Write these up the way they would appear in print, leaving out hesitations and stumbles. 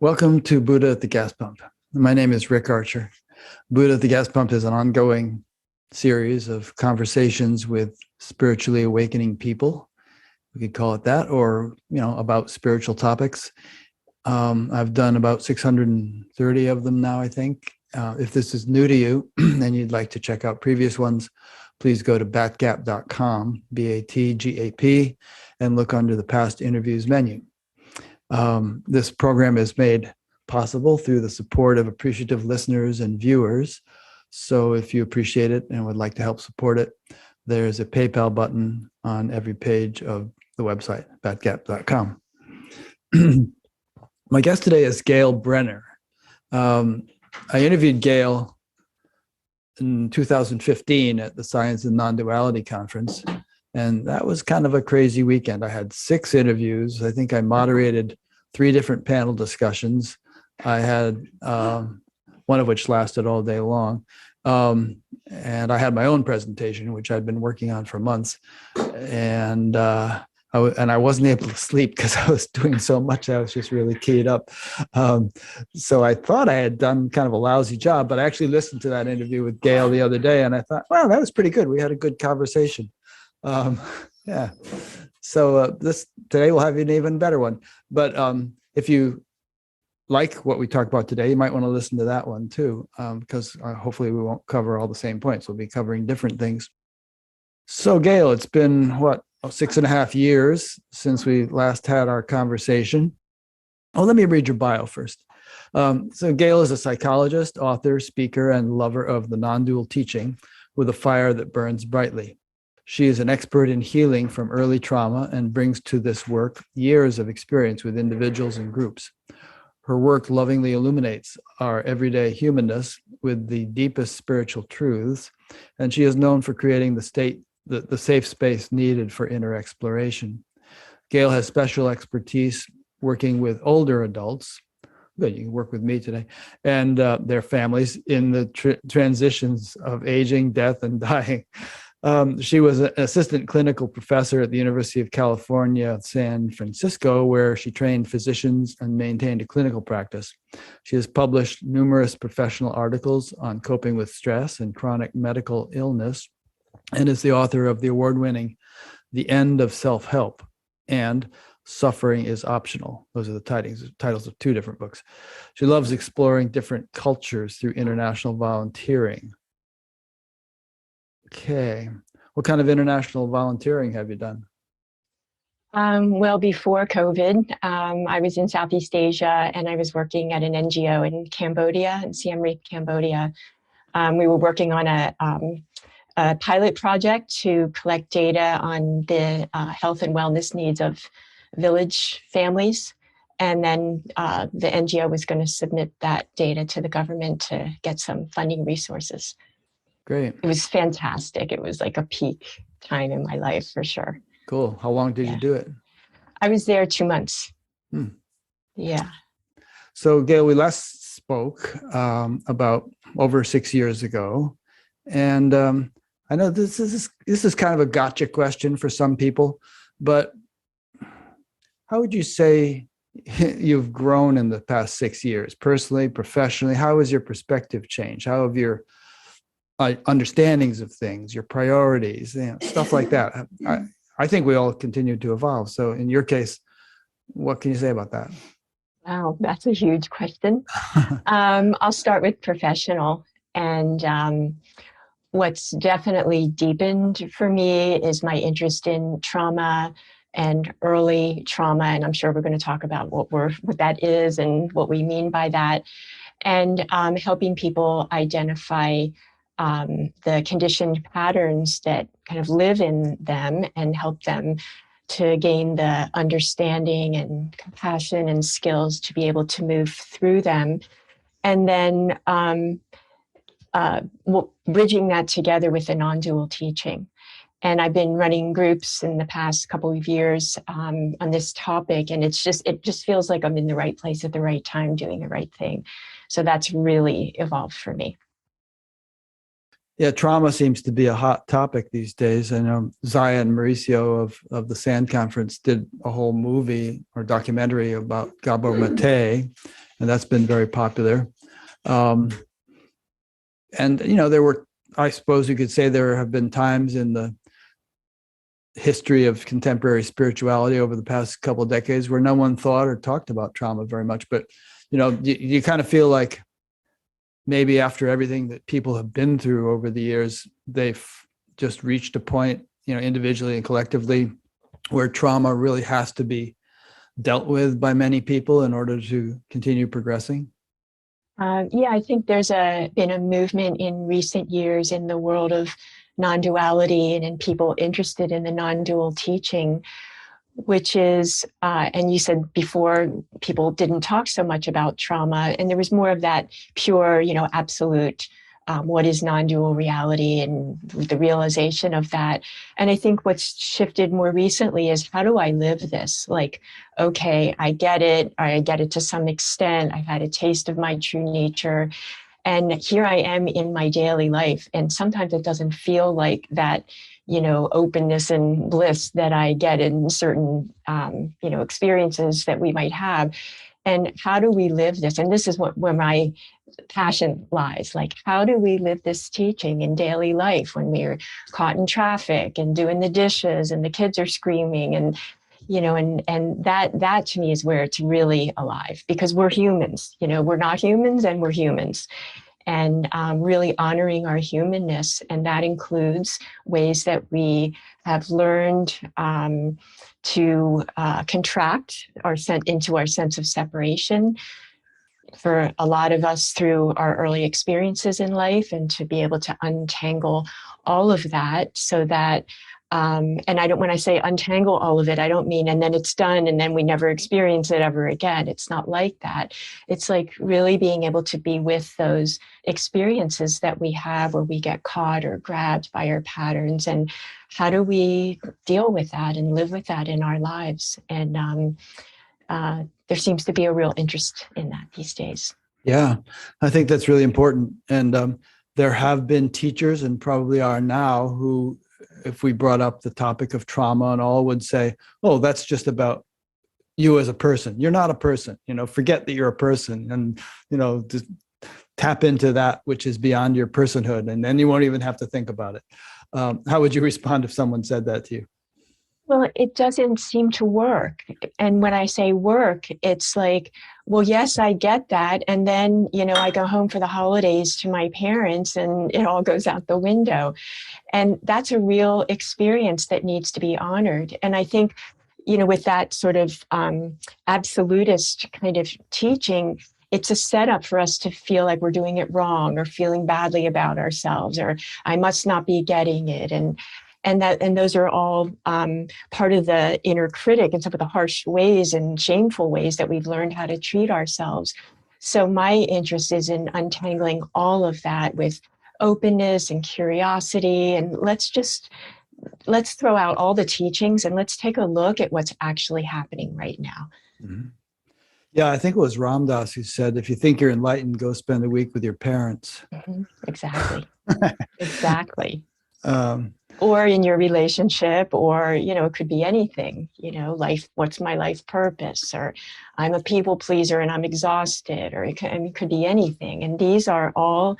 Welcome to Buddha at the Gas Pump. My name is Rick Archer. Buddha at the Gas Pump is an ongoing series of conversations with spiritually awakening people. We could call it that, or about spiritual topics. I've done about 630 of them now, I think. If this is new to you and you'd like to check out previous ones, please go to batgap.com, BATGAP, and look under the past interviews menu. This program is made possible through the support of appreciative listeners and viewers. So if you appreciate it and would like to help support it, there's a PayPal button on every page of the website, batgap.com. My guest today is Gail Brenner. I interviewed Gail in 2015 at the Science and Non-Duality Conference, and that was kind of a crazy weekend. I had 6 interviews. I think I moderated 3 different panel discussions. I had one of which lasted all day long. And I had my own presentation, which I'd been working on for months. And I wasn't able to sleep because I was doing so much. I was just really keyed up. So I thought I had done kind of a lousy job, but I actually listened to that interview with Gail the other day, and I thought, wow, that was pretty good. We had a good conversation. Yeah. So today we'll have an even better one. But if you like what we talked about today, you might want to listen to that one too, because hopefully we won't cover all the same points. We'll be covering different things. So Gail, it's been 6.5 years since we last had our conversation. Oh, let me read your bio first. So Gail is a psychologist, author, speaker, and lover of the non-dual teaching with a fire that burns brightly. She is an expert in healing from early trauma and brings to this work years of experience with individuals and groups. Her work lovingly illuminates our everyday humanness with the deepest spiritual truths, and she is known for creating the safe space needed for inner exploration. Gail has special expertise working with older adults. Good, you can work with me today, and their families in the transitions of aging, death, and dying. She was an assistant clinical professor at the University of California, San Francisco, where she trained physicians and maintained a clinical practice. She has published numerous professional articles on coping with stress and chronic medical illness, and is the author of the award-winning The End of Self-Help and Suffering is Optional. Those are the titles of 2 different books. She loves exploring different cultures through international volunteering. Okay. What kind of international volunteering have you done? Well, before COVID, I was in Southeast Asia, and I was working at an NGO in Cambodia, in Siem Reap, Cambodia. We were working on a pilot project to collect data on the health and wellness needs of village families. And then the NGO was going to submit that data to the government to get some funding resources. Great. It was fantastic. It was like a peak time in my life for sure. Cool. How long did you do it? I was there 2 months. Yeah. So Gail, we last spoke about over 6 years ago. And I know this is kind of a gotcha question for some people, but how would you say you've grown in the past 6 years, personally, professionally? How has your perspective changed? How have your understandings of things, your priorities, stuff like that? I think we all continue to evolve. So in your case, what can you say about that? Wow, that's a huge question. I'll start with professional. And what's definitely deepened for me is my interest in trauma and early trauma. And I'm sure we're going to talk about what that is and what we mean by that. And helping people identify the conditioned patterns that kind of live in them and help them to gain the understanding and compassion and skills to be able to move through them. And then bridging that together with the non-dual teaching. And I've been running groups in the past couple of years on this topic, and it just feels like I'm in the right place at the right time, doing the right thing. So that's really evolved for me. Yeah, trauma seems to be a hot topic these days. I know Zaya and Mauricio of the SAND conference did a whole movie or documentary about Gabor Mate, and that's been very popular. Um, and there were, I suppose you could say, there have been times in the history of contemporary spirituality over the past couple of decades where no one thought or talked about trauma very much. But you kind of feel like maybe after everything that people have been through over the years, they've just reached a point, individually and collectively, where trauma really has to be dealt with by many people in order to continue progressing. Yeah, I think there's been a movement in recent years in the world of non-duality and in people interested in the non-dual teaching, which is, and you said before, people didn't talk so much about trauma, and there was more of that pure, absolute, what is non-dual reality and the realization of that. And I think what's shifted more recently is, how do I live this? Like, okay, I get it to some extent. I've had a taste of my true nature. And here I am in my daily life. And sometimes it doesn't feel like that, openness and bliss that I get in certain, experiences that we might have. And how do we live this? And this is where my passion lies. Like, how do we live this teaching in daily life when we're caught in traffic and doing the dishes and the kids are screaming and that to me is where it's really alive, because we're humans. We're not humans and we're humans, and really honoring our humanness. And that includes ways that we have learned to contract into our sense of separation, for a lot of us through our early experiences in life, and to be able to untangle all of that so that and when I say untangle all of it, I don't mean and then it's done and then we never experience it ever again. It's not like that. It's like really being able to be with those experiences that we have where we get caught or grabbed by our patterns, and how do we deal with that and live with that in our lives. And there seems to be a real interest in that these days. Yeah, I think that's really important. And there have been teachers, and probably are now, who, if we brought up the topic of trauma and all, would say, oh, that's just about you as a person. You're not a person, forget that you're a person, and, just tap into that which is beyond your personhood. And then you won't even have to think about it. How would you respond if someone said that to you? Well, it doesn't seem to work. And when I say work, it's like, well, yes, I get that. And then, I go home for the holidays to my parents and it all goes out the window. And that's a real experience that needs to be honored. And I think, with that sort of absolutist kind of teaching, it's a setup for us to feel like we're doing it wrong or feeling badly about ourselves, or I must not be getting it. And those are all part of the inner critic and some of the harsh ways and shameful ways that we've learned how to treat ourselves. So my interest is in untangling all of that with openness and curiosity. And let's throw out all the teachings and let's take a look at what's actually happening right now. Mm-hmm. Yeah, I think it was Ram Dass who said, if you think you're enlightened, go spend a week with your parents. Mm-hmm. Exactly. Exactly. Um, or in your relationship, or, it could be anything, life, what's my life purpose, or I'm a people pleaser and I'm exhausted, or it could be anything. And these are all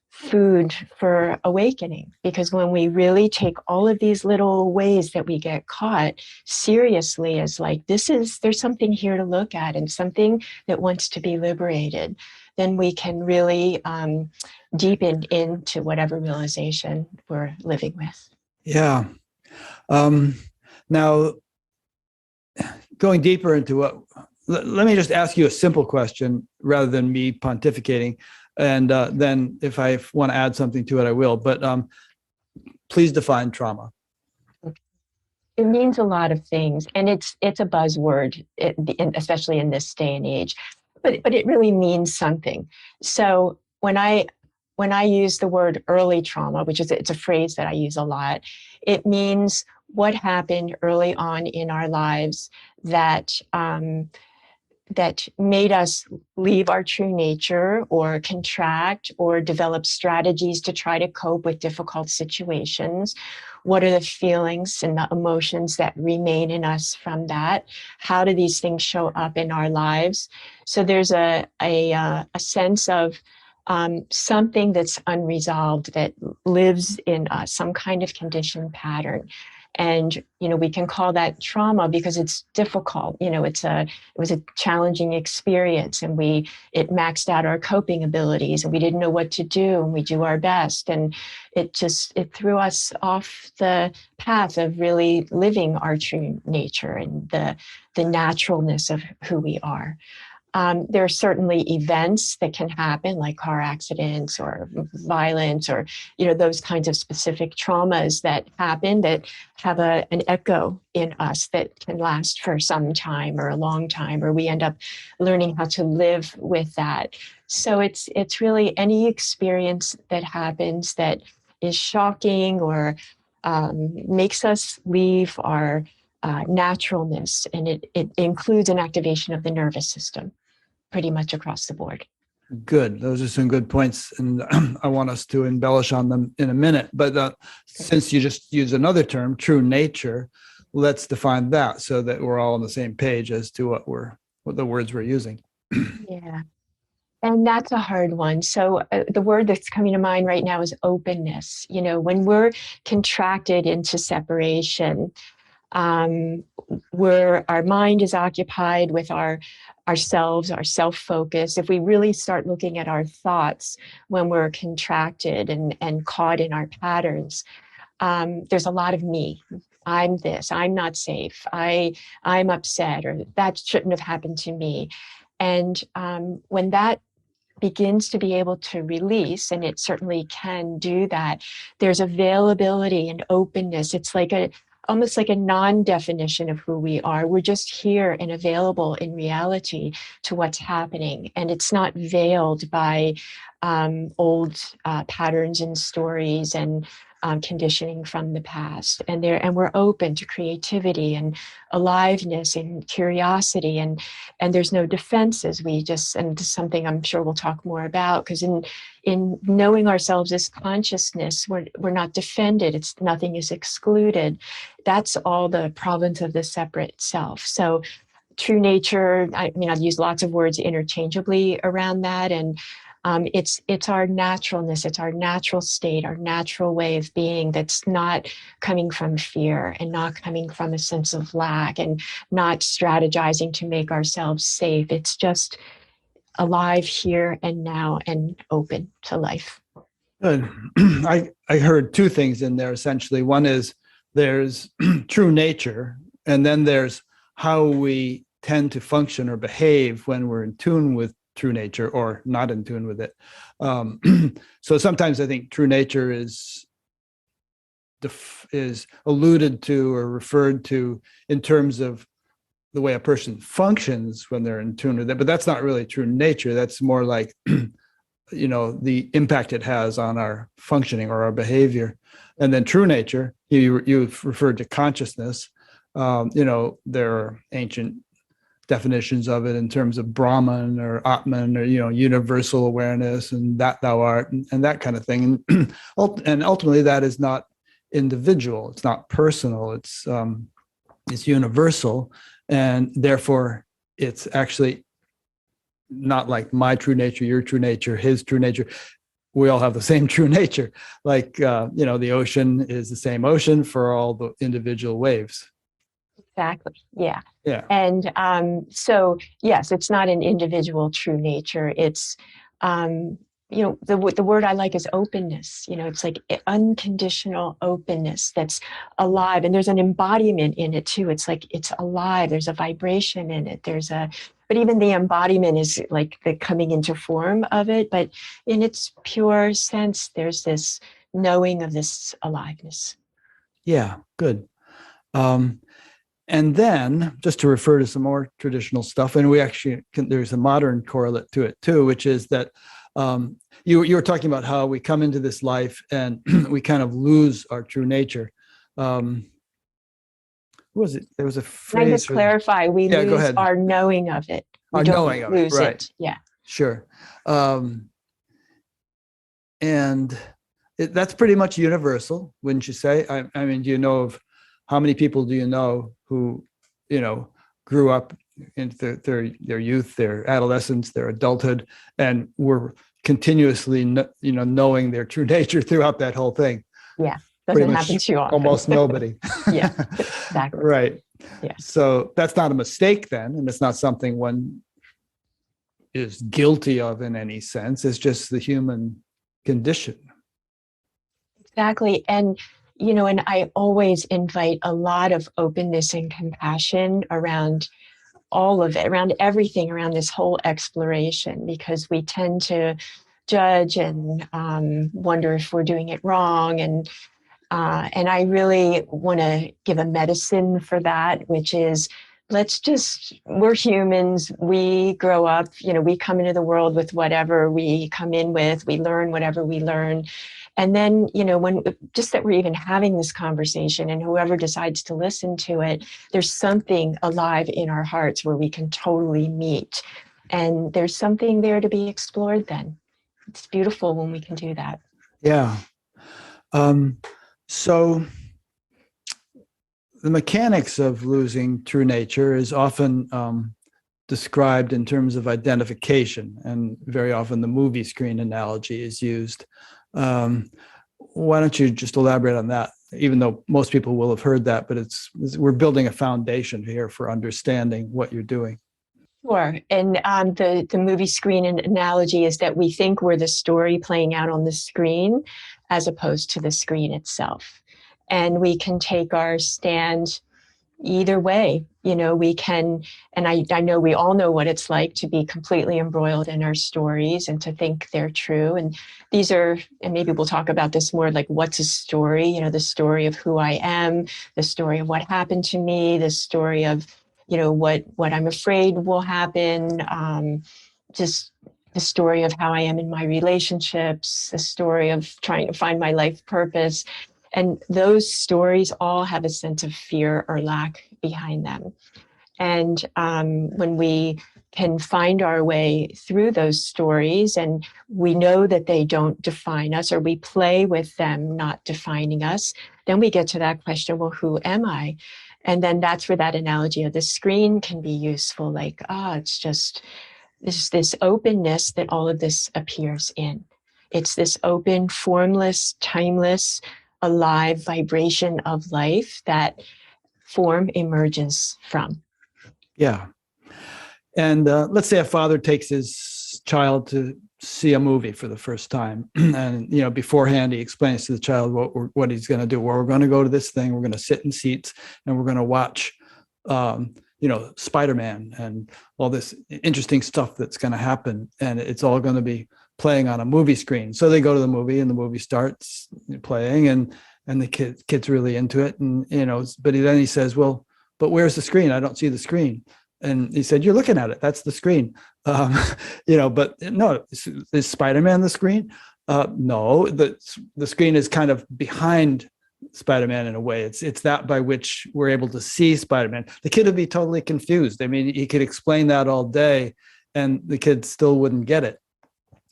food for awakening, because when we really take all of these little ways that we get caught seriously as like, there's something here to look at and something that wants to be liberated, then we can really deepen into whatever realization we're living with. Yeah. Now, going deeper into let me just ask you a simple question rather than me pontificating. And then if I want to add something to it, I will. But please define trauma. It means a lot of things, and it's a buzzword, especially in this day and age. But it really means something. So when I use the word early trauma, it's a phrase that I use a lot, it means what happened early on in our lives that that made us leave our true nature or contract or develop strategies to try to cope with difficult situations? What are the feelings and the emotions that remain in us from that? How do these things show up in our lives? So there's a sense of something that's unresolved that lives in us, some kind of conditioned pattern. And, we can call that trauma because it's difficult. It was a challenging experience, and it maxed out our coping abilities, and we didn't know what to do, and we do our best. And it threw us off the path of really living our true nature and the naturalness of who we are. There are certainly events that can happen, like car accidents or violence, or those kinds of specific traumas that happen that have an echo in us that can last for some time or a long time, or we end up learning how to live with that. So it's really any experience that happens that is shocking or makes us leave our naturalness, and it includes an activation of the nervous system pretty much across the board. Good. Those are some good points, and I want us to embellish on them in a minute. But since you just use another term, true nature, let's define that so that we're all on the same page as to what the words we're using. Yeah. And that's a hard one. So the word that's coming to mind right now is openness. When we're contracted into separation, where our mind is occupied with ourselves, our self-focus, if we really start looking at our thoughts when we're contracted and caught in our patterns, there's a lot of me. I'm this, I'm not safe, I'm upset, or that shouldn't have happened to me. And when that begins to be able to release, and it certainly can do that, there's availability and openness. It's almost like a non-definition of who we are. We're just here and available in reality to what's happening. And it's not veiled by old patterns and stories and conditioning from the past. And we're open to creativity and aliveness and curiosity, and there's no defenses. And this is something I'm sure we'll talk more about, because in knowing ourselves as consciousness, we're not defended. Nothing is excluded. That's all the province of the separate self. So true nature, I've used lots of words interchangeably around that. And it's our naturalness, it's our natural state, our natural way of being that's not coming from fear and not coming from a sense of lack and not strategizing to make ourselves safe. It's just alive here and now and open to life. Good. I heard two things in there, essentially. One is there's true nature, and then there's how we tend to function or behave when we're in tune with true nature or not in tune with it. So sometimes I think true nature is alluded to or referred to in terms of the way a person functions when they're in tune with it, but that's not really true nature. That's more like the impact it has on our functioning or our behavior. And then true nature, you've referred to consciousness. There are ancient definitions of it in terms of Brahman or Atman, or universal awareness and that thou art and that kind of thing. And ultimately, that is not individual. It's not personal. It's universal, and therefore it's actually not like my true nature, your true nature, his true nature. We all have the same true nature. Like the ocean is the same ocean for all the individual waves. Exactly. Yeah. Yeah. And so, yes, it's not an individual true nature. It's, the word I like is openness. It's like unconditional openness that's alive. And there's an embodiment in it too. It's like it's alive. There's a vibration in it. But even the embodiment is like the coming into form of it. But in its pure sense, therethere's this knowing of this aliveness. Yeah. Good. And then, just to refer to some more traditional stuff, and there's a modern correlate to it too, which is that you were talking about how we come into this life and we kind of lose our true nature. What was it? There was a phrase. Can I just clarify? We lose our knowing of it. We Our don't knowing of it, lose right. it. Yeah. Sure. And that's pretty much universal, wouldn't you say? I mean, do you know of how many people do you know who, grew up into their youth, their adolescence, their adulthood, and were continuously, knowing their true nature throughout that whole thing? Yeah. Pretty Doesn't happen much too often. almost nobody. Yeah, exactly. Right. Yeah. So that's not a mistake then, and it's not something one is guilty of in any sense. It's just the human condition. Exactly. And I always invite a lot of openness and compassion around all of it, around everything, around this whole exploration, because we tend to judge and wonder if we're doing it wrong. And I really want to give a medicine for that, which is we're humans. We grow up, we come into the world with whatever we come in with, we learn whatever we learn. And then, when just that we're even having this conversation and whoever decides to listen to it, there's something alive in our hearts where we can totally meet. And there's something there to be explored then. It's beautiful when we can do that. Yeah. So the mechanics of losing true nature is often described in terms of identification, and very often the movie screen analogy is used. Why don't you just elaborate on that? Even though most people will have heard that, but we're building a foundation here for understanding what you're doing. Sure. And the movie screen analogy is that we think we're the story playing out on the screen as opposed to the screen itself. And we can take our stand either way. We can, and I know we all know what it's like to be completely embroiled in our stories and to think they're true. And and maybe we'll talk about this more, like what's a story, the story of who I am, the story of what happened to me, the story of, what I'm afraid will happen, just the story of how I am in my relationships, the story of trying to find my life purpose. And those stories all have a sense of fear or lack behind them. And when we can find our way through those stories and we know that they don't define us, or we play with them not defining us, then we get to that question, well, who am I? And then that's where that analogy of the screen can be useful. Like, it's just this openness that all of this appears in. It's this open, formless, timeless, alive vibration of life that form emerges from. Yeah. And let's say a father takes his child to see a movie for the first time, and beforehand he explains to the child what he's going to do. Well, we're going to go to this thing. We're going to sit in seats, and we're going to watch, Spider-Man and all this interesting stuff that's going to happen, and it's all going to be playing on a movie screen. So they go to the movie, and the movie starts playing, and the kid's really into it, and but then he says, "Well, but where's the screen? I don't see the screen." And he said, "You're looking at it. That's the screen." But no, is Spider-Man the screen? No, the screen is kind of behind Spider-Man in a way. It's that by which we're able to see Spider-Man. The kid would be totally confused. I mean, he could explain that all day, and the kid still wouldn't get it.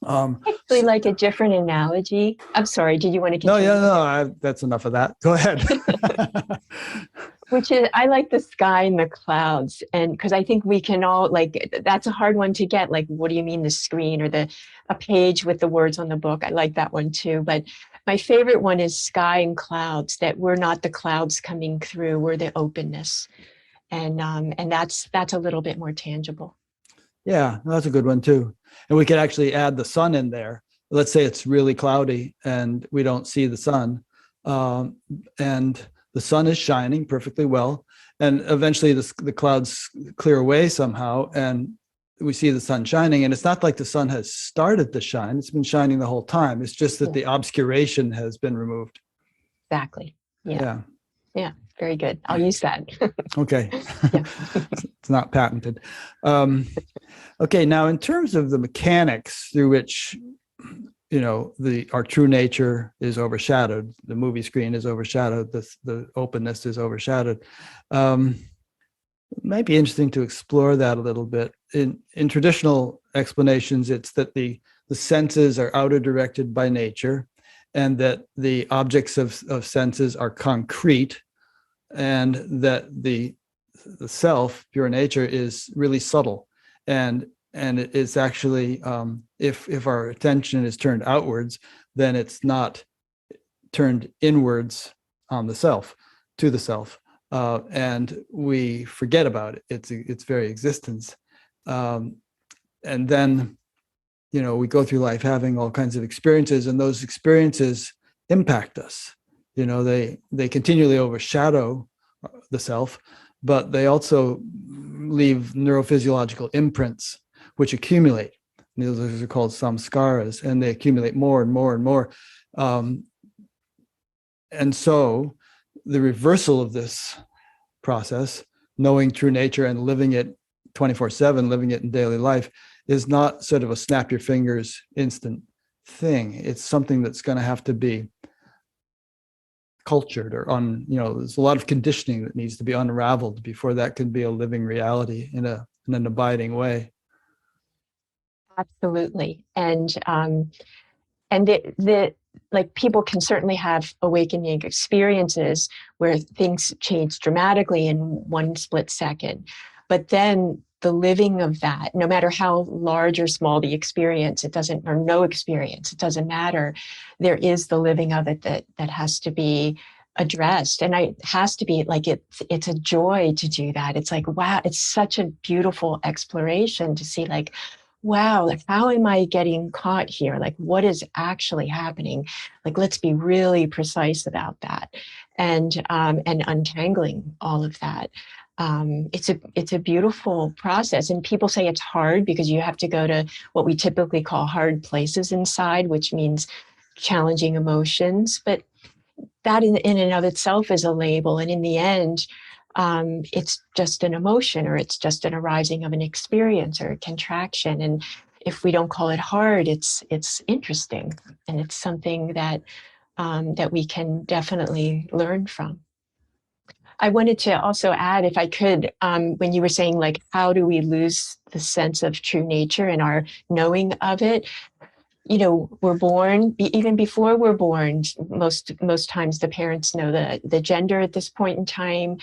Actually, like a different analogy. I'm sorry. Did you want to continue? No. That's enough of that. Go ahead. Which is, I like the sky and the clouds, and because I think we can all, like, that's a hard one to get. Like, what do you mean the screen, or a page with the words on the book? I like that one too. But my favorite one is sky and clouds. That we're not the clouds coming through; we're the openness, and that's a little bit more tangible. Yeah, that's a good one too. And we could actually add the sun in there. Let's say it's really cloudy and we don't see the sun, and the sun is shining perfectly well, and eventually the clouds clear away somehow, and we see the sun shining. And it's not like the sun has started to shine; it's been shining the whole time. It's just that the obscuration has been removed. Exactly. Yeah. Very good. I'll use that. Okay. Yeah. It's not patented. Okay. Now, in terms of the mechanics through which, our true nature is overshadowed, the movie screen is overshadowed, the openness is overshadowed. It might be interesting to explore that a little bit. In traditional explanations, it's that the senses are outer directed by nature, and that the objects of senses are concrete, and that the self, pure nature, is really subtle. And it's actually, if our attention is turned outwards, then it's not turned inwards on the self, to the self, and we forget about it, its very existence. And then, we go through life having all kinds of experiences, and those experiences impact us. They continually overshadow the self, but they also leave neurophysiological imprints which accumulate. Those are called samskaras, and they accumulate more and more and more. And so the reversal of this process, knowing true nature and living it 24/7, living it in daily life, is not sort of a snap your fingers instant thing. It's something that's going to have to be cultured, or there's a lot of conditioning that needs to be unraveled before that can be a living reality in an abiding way. Absolutely. And the like, people can certainly have awakening experiences where things change dramatically in one split second. But then the living of that, no matter how large or small the experience, or no experience, it doesn't matter. There is the living of it that has to be addressed. And it has to be like, it's a joy to do that. It's like, wow, it's such a beautiful exploration to see, like, wow, like, how am I getting caught here? Like, what is actually happening? Like, let's be really precise about that, and untangling all of that. It's a beautiful process, and people say it's hard because you have to go to what we typically call hard places inside, which means challenging emotions. But that in and of itself is a label, and in the end, it's just an emotion, or it's just an arising of an experience or a contraction. And if we don't call it hard, it's interesting, and it's something that we can definitely learn from. I wanted to also add, if I could, when you were saying, like, how do we lose the sense of true nature and our knowing of it? We're born, even before we're born, most times the parents know the gender at this point in time.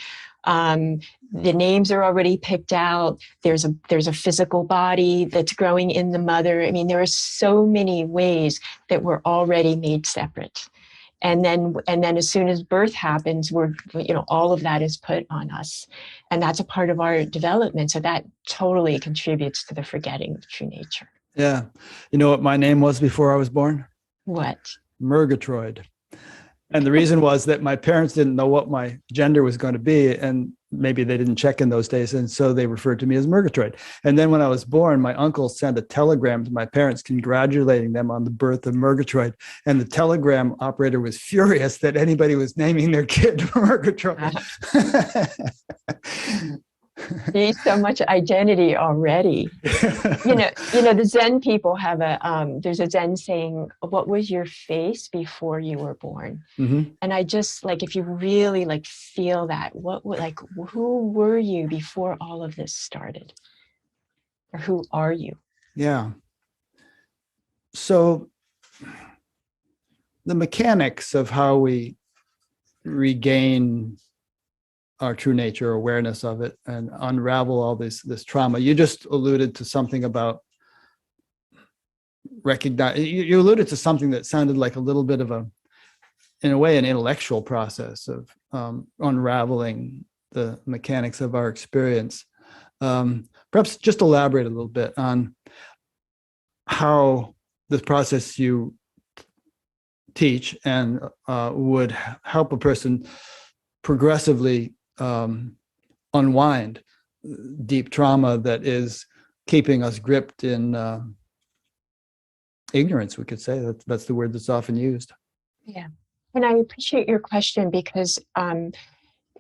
The names are already picked out. There's a physical body that's growing in the mother. I mean, there are so many ways that we're already made separate. And then as soon as birth happens, all of that is put on us. And that's a part of our development. So that totally contributes to the forgetting of true nature. Yeah. You know what my name was before I was born? What? Murgatroyd. And the reason was that my parents didn't know what my gender was going to be, and maybe they didn't check in those days, and so they referred to me as Murgatroyd. And then when I was born, my uncle sent a telegram to my parents congratulating them on the birth of Murgatroyd. And the telegram operator was furious that anybody was naming their kid Murgatroyd. There's so much identity already. The Zen people have there's a Zen saying, what was your face before you were born? Mm-hmm. And I just, like, if you really, like, feel that, who were you before all of this started? Or who are you? Yeah. So the mechanics of how we regain our true nature, awareness of it, and unravel all this trauma. You just alluded to something about recognize. You alluded to something that sounded like a little bit of in a way, an intellectual process of unraveling the mechanics of our experience. Perhaps just elaborate a little bit on how the process you teach and would help a person progressively unwind deep trauma that is keeping us gripped in ignorance, we could say. That's the word that's often used. Yeah. And I appreciate your question, because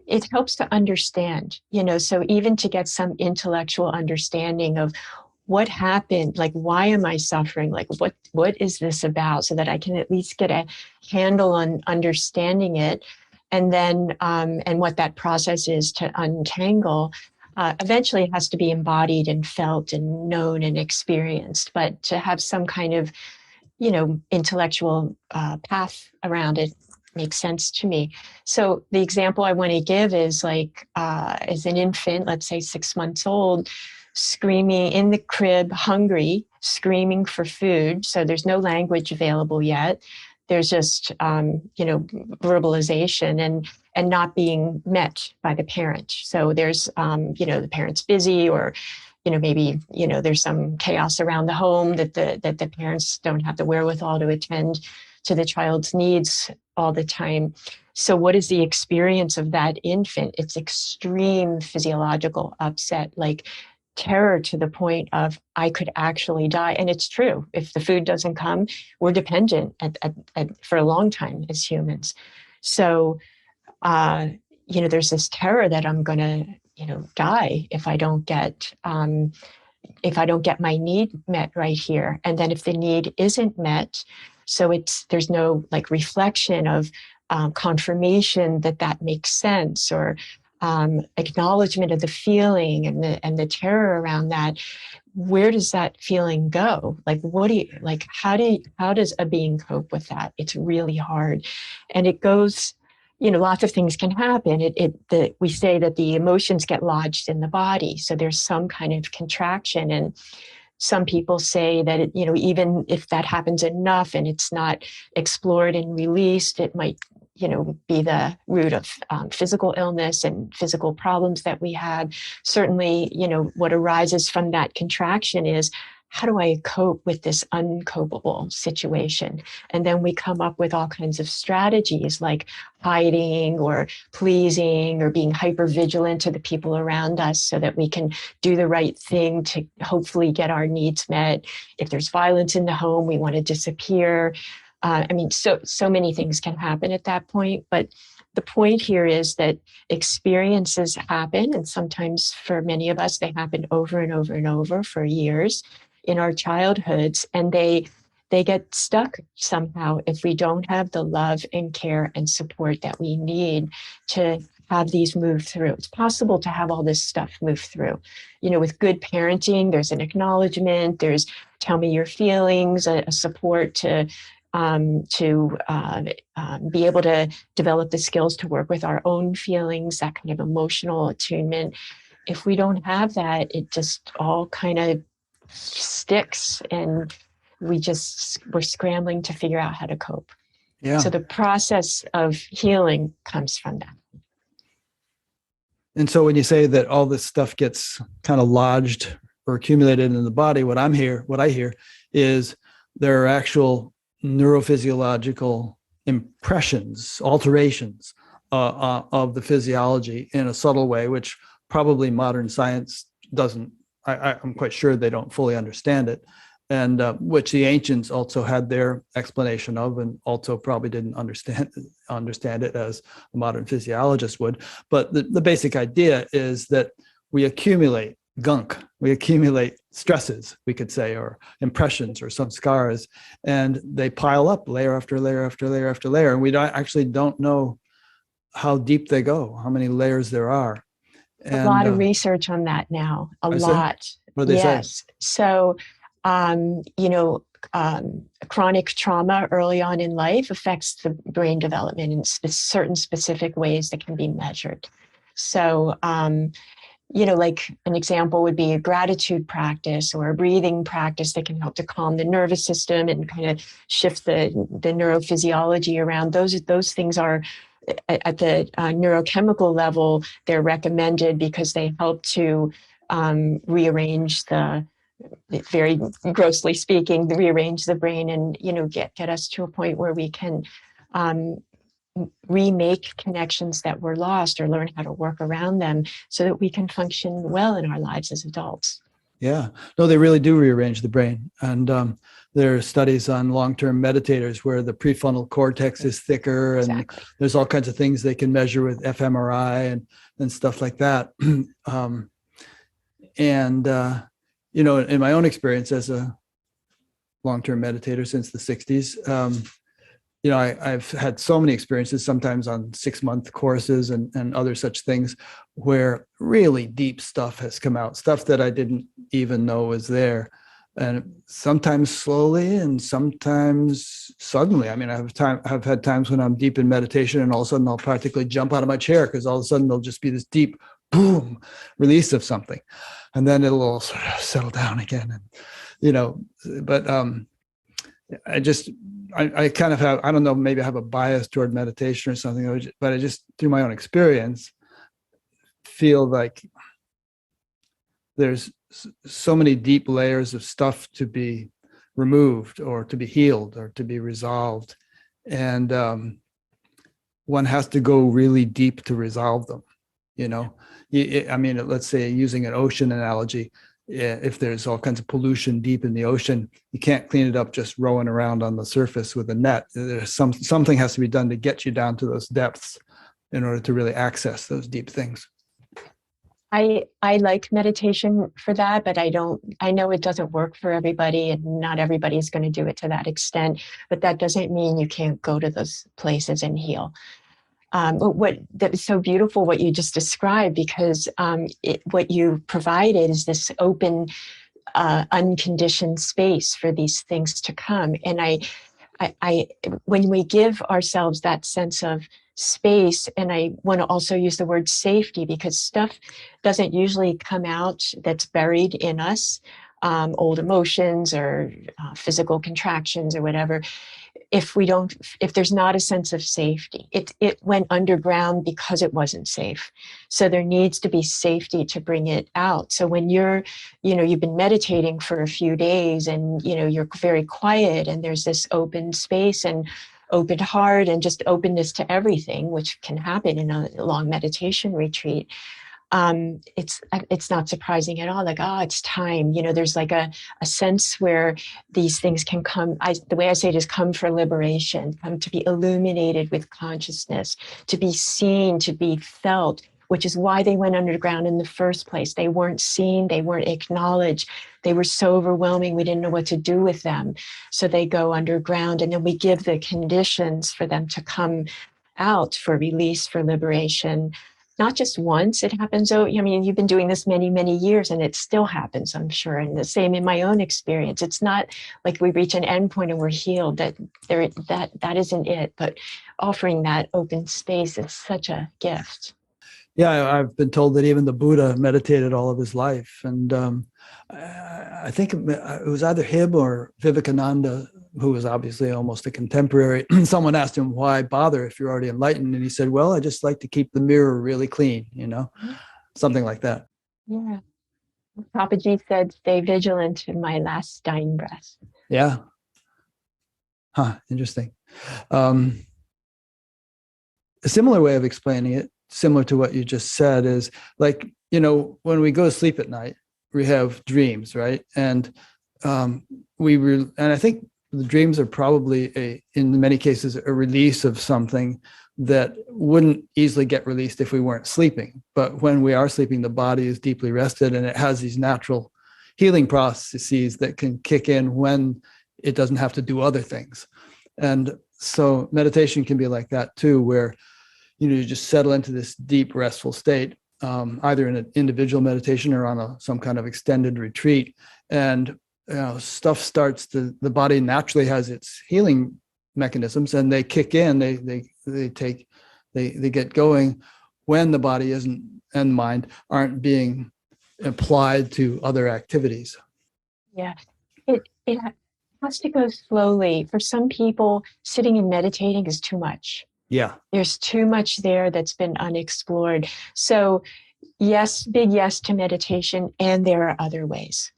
it helps to understand, so even to get some intellectual understanding of what happened, like, why am I suffering? Like, what is this about? So that I can at least get a handle on understanding it. And then, and what that process is to untangle. eventually it has to be embodied and felt and known and experienced, but to have some kind of, intellectual path around it makes sense to me. So the example I want to give is like, as an infant, let's say 6 months old, screaming in the crib, hungry, screaming for food. So there's no language available yet. There's just, verbalization and not being met by the parent. So there's, the parent's busy, or, maybe, there's some chaos around the home that the parents don't have the wherewithal to attend to the child's needs all the time. So what is the experience of that infant? It's extreme physiological upset, like terror to the point of I could actually die. And it's true. If the food doesn't come, we're dependent for a long time as humans. So, there's this terror that I'm going to, die if I don't get my need met right here. And then if the need isn't met, so there's no like reflection of confirmation that makes sense, or acknowledgement of the feeling and the terror around that. Where does that feeling go? Like, how does a being cope with that? It's really hard. And it goes, lots of things can happen. We say that the emotions get lodged in the body. So there's some kind of contraction. And some people say that, even if that happens enough and it's not explored and released, it might, be the root of physical illness and physical problems that we have. Certainly, what arises from that contraction is, how do I cope with this uncopable situation? And then we come up with all kinds of strategies like hiding or pleasing or being hypervigilant to the people around us so that we can do the right thing to hopefully get our needs met. If there's violence in the home, we want to disappear. So many things can happen at that point. But the point here is that experiences happen, and sometimes for many of us, they happen over and over and over for years in our childhoods, and they get stuck somehow if we don't have the love and care and support that we need to have these move through. It's possible to have all this stuff move through. With good parenting, there's an acknowledgement, there's tell me your feelings, a support to be able to develop the skills to work with our own feelings, that kind of emotional attunement. If we don't have that, it just all kind of sticks, and we're scrambling to figure out how to cope. Yeah. So the process of healing comes from that. And so when you say that all this stuff gets kind of lodged or accumulated in the body, what I hear is there are actual neurophysiological impressions, alterations of the physiology in a subtle way, which probably modern science doesn't. I'm quite sure they don't fully understand it, and which the ancients also had their explanation of, and also probably didn't understand it as a modern physiologist would. But the basic idea is that we accumulate gunk, we accumulate stresses, we could say, or impressions or some scars, and they pile up layer after layer after layer after layer, and we don't know how deep they go, how many layers there are. And, a lot of research on that now. A lot. What do they say? So, chronic trauma early on in life affects the brain development in certain specific ways that can be measured. So, like an example would be a gratitude practice or a breathing practice that can help to calm the nervous system and kind of shift the neurophysiology around. Those things are at the neurochemical level, they're recommended because they help to rearrange very grossly speaking, rearrange the brain and, get us to a point where we can remake connections that were lost or learn how to work around them so that we can function well in our lives as adults. Yeah, no, they really do rearrange the brain. And there are studies on long-term meditators where the prefrontal cortex is thicker, and Exactly. There's all kinds of things they can measure with fMRI and stuff like that. In my own experience as a long-term meditator since the 60s, I've had so many experiences, sometimes on 6-month courses and other such things, where really deep stuff has come out, stuff that I didn't even know was there. And sometimes slowly and sometimes suddenly. I mean, I've had times when I'm deep in meditation and all of a sudden I'll practically jump out of my chair because all of a sudden there'll just be this deep boom release of something. And then it'll all sort of settle down again. And, but I kind of have, I don't know, maybe I have a bias toward meditation or something, but I just, through my own experience, feel like there's so many deep layers of stuff to be removed or to be healed or to be resolved. And one has to go really deep to resolve them. I mean, let's say using an ocean analogy, if there's all kinds of pollution deep in the ocean, you can't clean it up just rowing around on the surface with a net. There's something has to be done to get you down to those depths in order to really access those deep things. I like meditation for that, but I know it doesn't work for everybody, and not everybody is going to do it to that extent, but that doesn't mean you can't go to those places and heal. But that was so beautiful what you just described, because what you provided is this open, unconditioned space for these things to come. And I when we give ourselves that sense of space, and I want to also use the word safety, because stuff doesn't usually come out that's buried in us, old emotions or physical contractions or whatever. If there's not a sense of safety, it went underground because it wasn't safe. So there needs to be safety to bring it out. So when you've been meditating for a few days and, you're very quiet and there's this open space and open heart and just openness to everything, which can happen in a long meditation retreat. It's not surprising at all. Like, it's time. There's like a sense where these things can come. The way I say it is come for liberation, come to be illuminated with consciousness, to be seen, to be felt, which is why they went underground in the first place. They weren't seen. They weren't acknowledged. They were so overwhelming. We didn't know what to do with them. So they go underground, and then we give the conditions for them to come out, for release, for liberation. Not just once, it happens. I mean, you've been doing this many, many years, and it still happens, I'm sure. And the same in my own experience. It's not like we reach an end point and we're healed. That isn't it. But offering that open space is such a gift. Yeah, I've been told that even the Buddha meditated all of his life. And I think it was either him or Vivekananda, who was obviously almost a contemporary. Someone asked him, why bother if you're already enlightened? And he said, well, I just like to keep the mirror really clean, something like that. Yeah. Papaji said, stay vigilant in my last dying breath. Yeah. Interesting. A similar way of explaining it, similar to what you just said, is like, when we go to sleep at night, we have dreams, right? And and I think the dreams are probably in many cases a release of something that wouldn't easily get released if we weren't sleeping. But when we are sleeping, the body is deeply rested, and it has these natural healing processes that can kick in when it doesn't have to do other things. And so meditation can be like that too, where you just settle into this deep restful state, either in an individual meditation or on some kind of extended retreat. And stuff starts the body naturally has its healing mechanisms, and they kick in, they get going when the body isn't and mind aren't being applied to other activities. Yeah, it has to go slowly. For some people, sitting and meditating is too much. Yeah. There's too much there that's been unexplored. So yes, big yes to meditation, and there are other ways.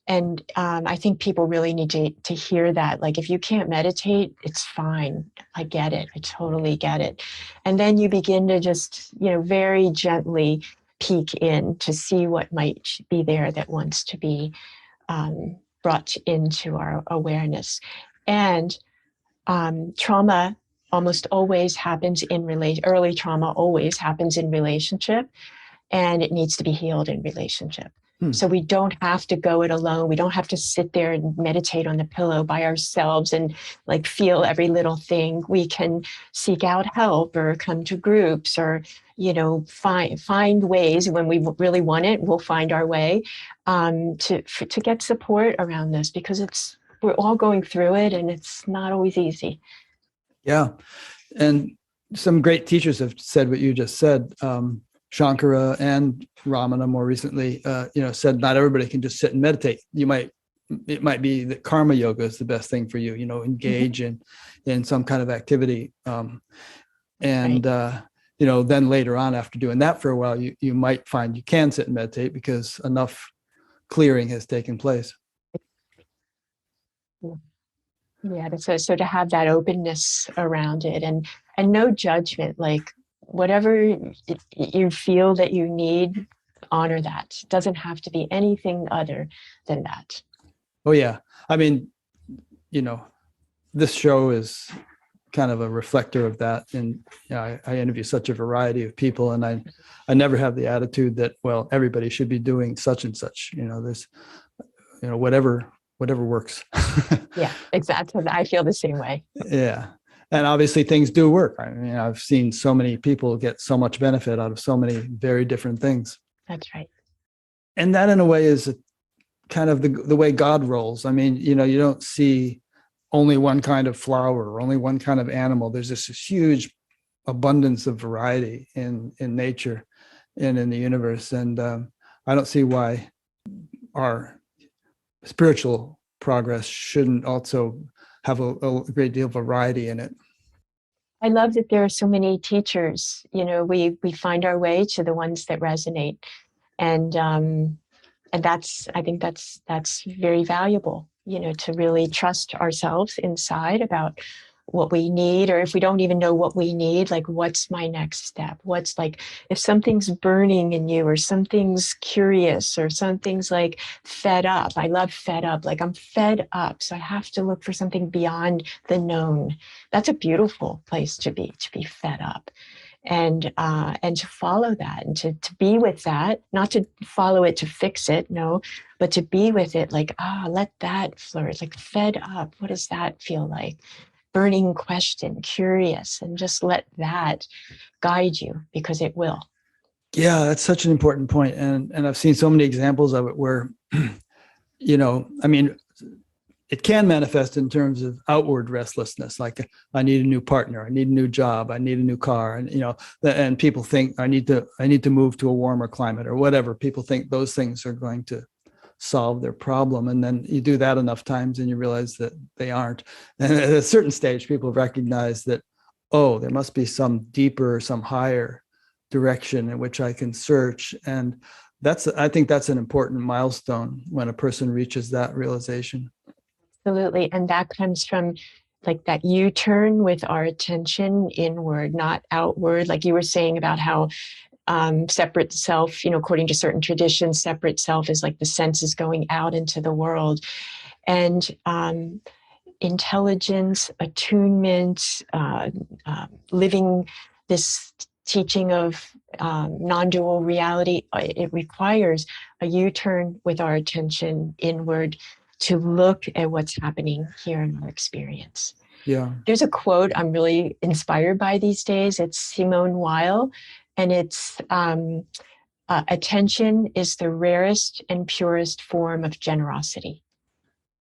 And I think people really need to hear that. Like, if you can't meditate, it's fine. I get it. I totally get it. And then you begin to just, very gently peek in to see what might be there that wants to be brought into our awareness. And trauma almost always happens early trauma always happens in relationship, and it needs to be healed in relationship. So we don't have to go it alone. We don't have to sit there and meditate on the pillow by ourselves and like feel every little thing. We can seek out help or come to groups or, find ways when we really want it, we'll find our way to get support around this because we're all going through it and it's not always easy. Yeah. And some great teachers have said what you just said. Shankara and Ramana more recently, said not everybody can just sit and meditate. It might be that karma yoga is the best thing for you, engage in some kind of activity. Then later on, after doing that for a while, you might find you can sit and meditate because enough clearing has taken place. Yeah, so to have that openness around it and no judgment, like whatever you feel that you need, honor that. It doesn't have to be anything other than that. Oh, yeah. I mean, this show is kind of a reflector of that. And I interview such a variety of people, and I never have the attitude that, well, everybody should be doing such and such. There's, whatever works. Yeah, exactly. I feel the same way. Yeah. And obviously things do work. I mean, I've seen so many people get so much benefit out of so many very different things. That's right. And that in a way is kind of the way God rolls. I mean, you don't see only one kind of flower or only one kind of animal. There's this huge abundance of variety in nature and in the universe. And I don't see why our spiritual progress shouldn't also have a great deal of variety in it. I love that there are so many teachers. We find our way to the ones that resonate, and I think that's very valuable. To really trust ourselves inside about what we need, or if we don't even know what we need, like what's my next step? What's like, if something's burning in you or something's curious or something's like fed up. I love fed up, like I'm fed up. So I have to look for something beyond the known. That's a beautiful place to be fed up. And to follow that and to be with that, not to follow it to fix it, no, but to be with it, like, let that flourish, like fed up. What does that feel like? Burning question, curious, and just let that guide you because it will. Yeah, that's such an important point. And I've seen so many examples of it where, I mean, it can manifest in terms of outward restlessness, like I need a new partner, I need a new job, I need a new car, and and people think I need to move to a warmer climate or whatever. People think those things are going to solve their problem, and then you do that enough times and you realize that they aren't. And at a certain stage, people recognize that, oh, there must be some deeper, some higher direction in which I can search. And I think that's an important milestone when a person reaches that realization. Absolutely. And that comes from like that U-turn with our attention inward, not outward. Like you were saying about how separate self, according to certain traditions, separate self is like the senses going out into the world. And intelligence, attunement, living this teaching of non-dual reality, it requires a U-turn with our attention inward to look at what's happening here in our experience. Yeah. There's a quote I'm really inspired by these days. It's Simone Weil, and it's attention is the rarest and purest form of generosity.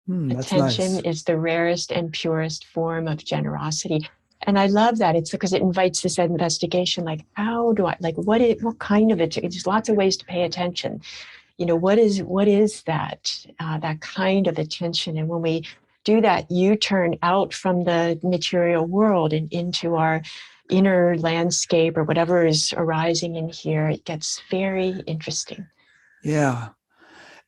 That's Attention nice. is the rarest and purest form of generosity. And I love that. It's because it invites this investigation, like, how do I, like, what kind of it? There's lots of ways to pay attention. What is that, that kind of attention? And when we do that, you turn out from the material world and into our inner landscape or whatever is arising in here, it gets very interesting. Yeah.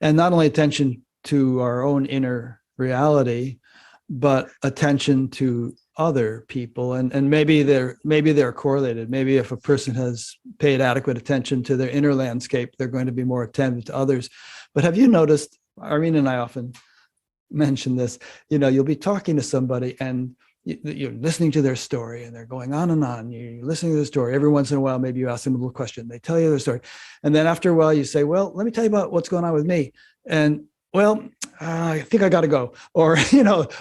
And not only attention to our own inner reality, but attention to other people. And maybe they're correlated. Maybe if a person has paid adequate attention to their inner landscape, they're going to be more attentive to others. But have you noticed, Irene and I often mention this, you'll be talking to somebody and you're listening to their story and they're going on and on. You're listening to the story. Every once in a while, maybe you ask them a little question. They tell you their story. And then after a while, you say, well, let me tell you about what's going on with me. And well, I think I got to go. Or,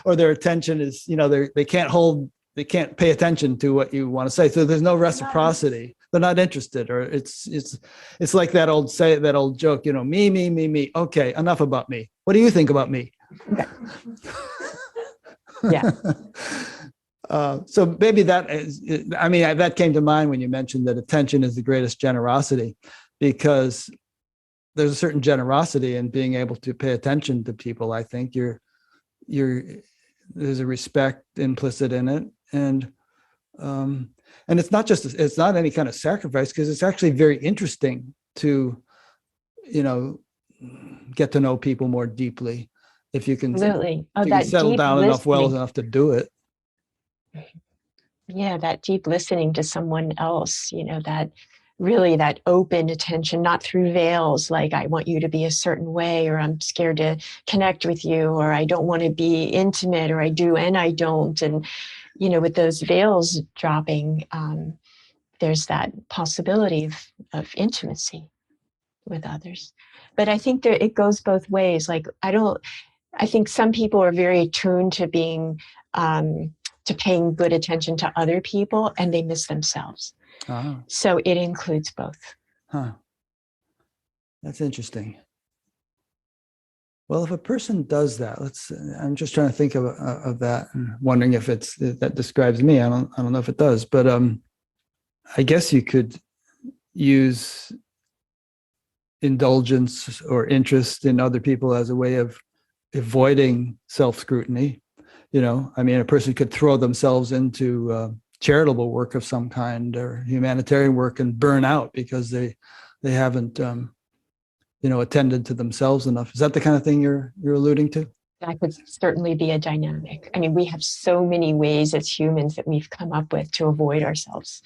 or their attention is, they can't pay attention to what you want to say. So there's no reciprocity. They're not interested, or it's like that old joke, me. Okay, enough about me. What do you think about me? Yeah. So maybe that came to mind when you mentioned that attention is the greatest generosity, because there's a certain generosity in being able to pay attention to people. I think there's a respect implicit in it. And it's not any kind of sacrifice, because it's actually very interesting to, get to know people more deeply. If you can, Absolutely. if you can settle down well enough to do it. Yeah, that deep listening to someone else, that open attention, not through veils, like I want you to be a certain way, or I'm scared to connect with you, or I don't want to be intimate, or I do and I don't. And, with those veils dropping, there's that possibility of intimacy with others. But I think it goes both ways. Like, I think some people are very attuned to to paying good attention to other people, and they miss themselves. So it includes both. Huh. That's interesting. Well, if a person does that, I'm just trying to think of that, and wondering if that describes me. I don't know if it does, but I guess you could use indulgence or interest in other people as a way of avoiding self-scrutiny. A person could throw themselves into charitable work of some kind or humanitarian work and burn out because they haven't attended to themselves enough. Is that the kind of thing you're alluding to? That could certainly be a dynamic. I mean, we have so many ways as humans that we've come up with to avoid ourselves.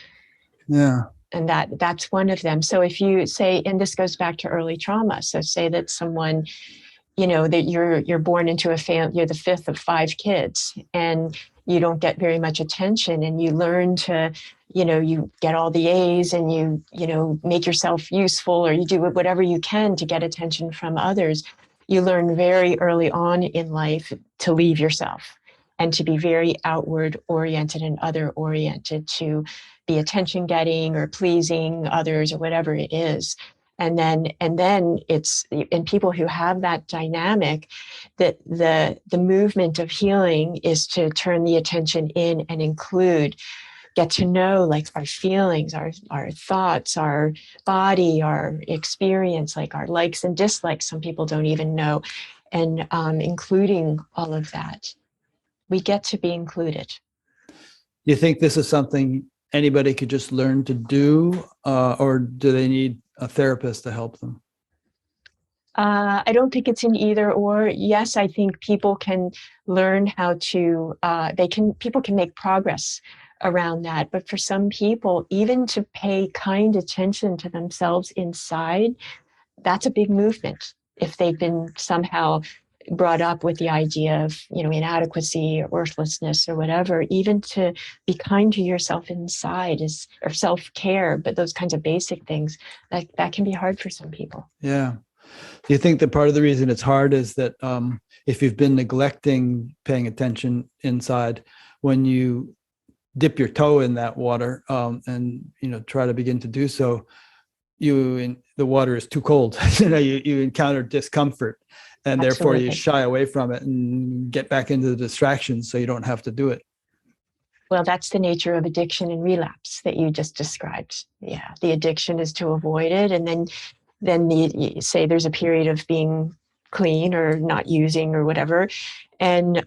Yeah. And that's one of them. So if you say, and this goes back to early trauma. So say that someone, that you're born into a family, you're the fifth of 5 kids, and you don't get very much attention, and you learn to, you get all the A's, and you make yourself useful, or you do whatever you can to get attention from others. You learn very early on in life to leave yourself and to be very outward oriented and other oriented, to be attention getting or pleasing others or whatever it is. And then it's in people who have that dynamic, that the movement of healing is to turn the attention in and include, get to know like our feelings, our thoughts, our body, our experience, like our likes and dislikes. Some people don't even know, and including all of that. We get to be included. You think this is something anybody could just learn to do, or do they need a therapist to help them? I don't think it's an either or. Yes, I think people can learn how to, people can make progress around that. But for some people, even to pay kind attention to themselves inside, that's a big movement. If they've been somehow brought up with the idea of, inadequacy or worthlessness or whatever, even to be kind to yourself inside or self-care, but those kinds of basic things, that can be hard for some people. Yeah. Do you think that part of the reason it's hard is that if you've been neglecting paying attention inside, when you dip your toe in that water and try to begin to do so, the water is too cold. You encounter discomfort, and therefore you shy away from it and get back into the distractions so you don't have to do it. Well, that's the nature of addiction and relapse that you just described. Yeah, the addiction is to avoid it, and then you say there's a period of being clean or not using or whatever, and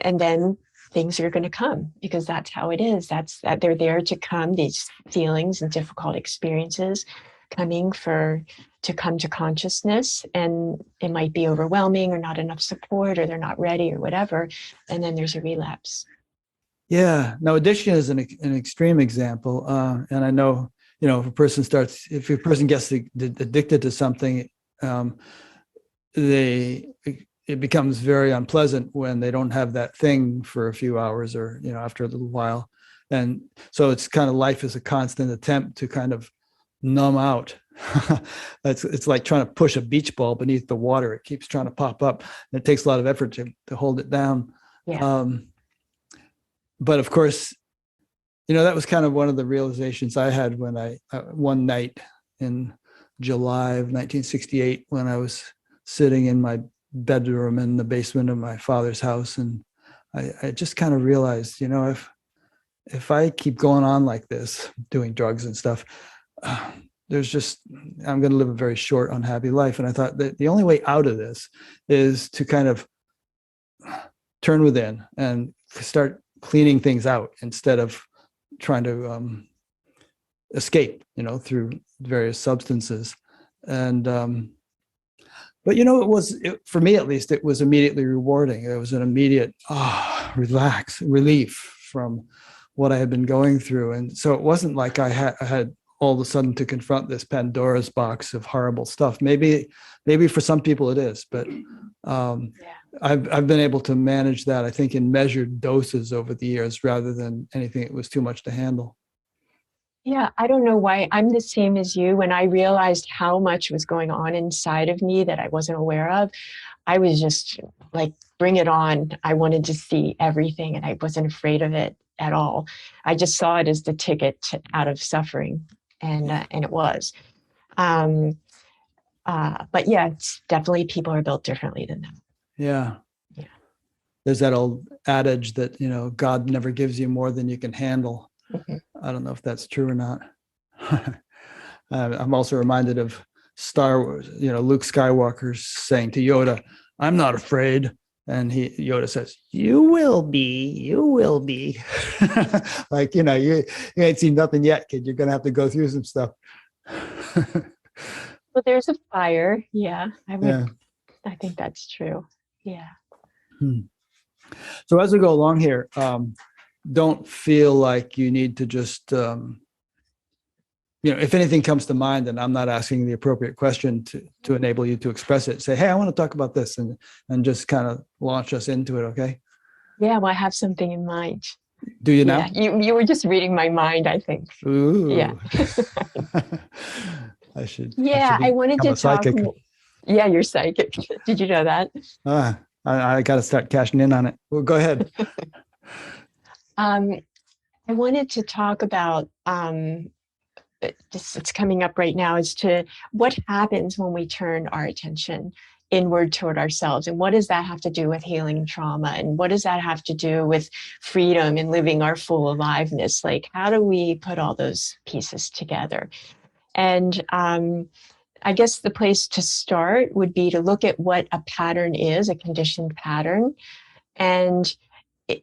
then things are going to come, because that's how it is. That they're there to come, these feelings and difficult experiences coming to come to consciousness, and it might be overwhelming or not enough support, or they're not ready or whatever, and then there's a relapse. Yeah. Now, addiction is an extreme example, and I know if a person gets addicted to something, they it becomes very unpleasant when they don't have that thing for a few hours or, after a little while. And so it's kind of life is a constant attempt to kind of numb out. It's like trying to push a beach ball beneath the water. It keeps trying to pop up. And it takes a lot of effort to hold it down. Yeah. But of course, that was kind of one of the realizations I had when one night in July of 1968, when I was sitting in my bedroom in the basement of my father's house. And I just kind of realized, if I keep going on like this, doing drugs and stuff, I'm going to live a very short, unhappy life. And I thought that the only way out of this is to kind of turn within and start cleaning things out instead of trying to escape, through various substances. And, but, for me, at least, it was immediately rewarding. It was an immediate, relief from what I had been going through. And so it wasn't like I had all of a sudden to confront this Pandora's box of horrible stuff. Maybe for some people it is, but I've been able to manage that, I think, in measured doses over the years rather than anything that was too much to handle. Yeah, I don't know why. I'm the same as you. When I realized how much was going on inside of me that I wasn't aware of, I was just like, bring it on. I wanted to see everything and I wasn't afraid of it at all. I just saw it as the ticket out of suffering, and it was. But yeah, it's definitely, people are built differently than that. Yeah. Yeah. There's that old adage that, God never gives you more than you can handle. Mm-hmm. I don't know if that's true or not. I'm also reminded of Star Wars, Luke Skywalker saying to Yoda, "I'm not afraid." And Yoda says, you will be. Like, you ain't seen nothing yet, kid. You're going to have to go through some stuff. Well, there's a fire. Yeah, I think that's true. Yeah. So as we go along here, don't feel like you need to just, if anything comes to mind and I'm not asking the appropriate question to enable you to express it, say, hey, I want to talk about this, and just kind of launch us into it. Okay. Yeah. Well, I have something in mind. Do you now? You were just reading my mind, I think. Ooh. Yeah. I should. I wanted to talk. Yeah, you're psychic. Did you know that? I got to start cashing in on it. Well, go ahead. I wanted to talk about it's coming up right now, as to what happens when we turn our attention inward toward ourselves, and what does that have to do with healing trauma, and what does that have to do with freedom and living our full aliveness? Like, how do we put all those pieces together? And I guess the place to start would be to look at what a pattern is, a conditioned pattern. And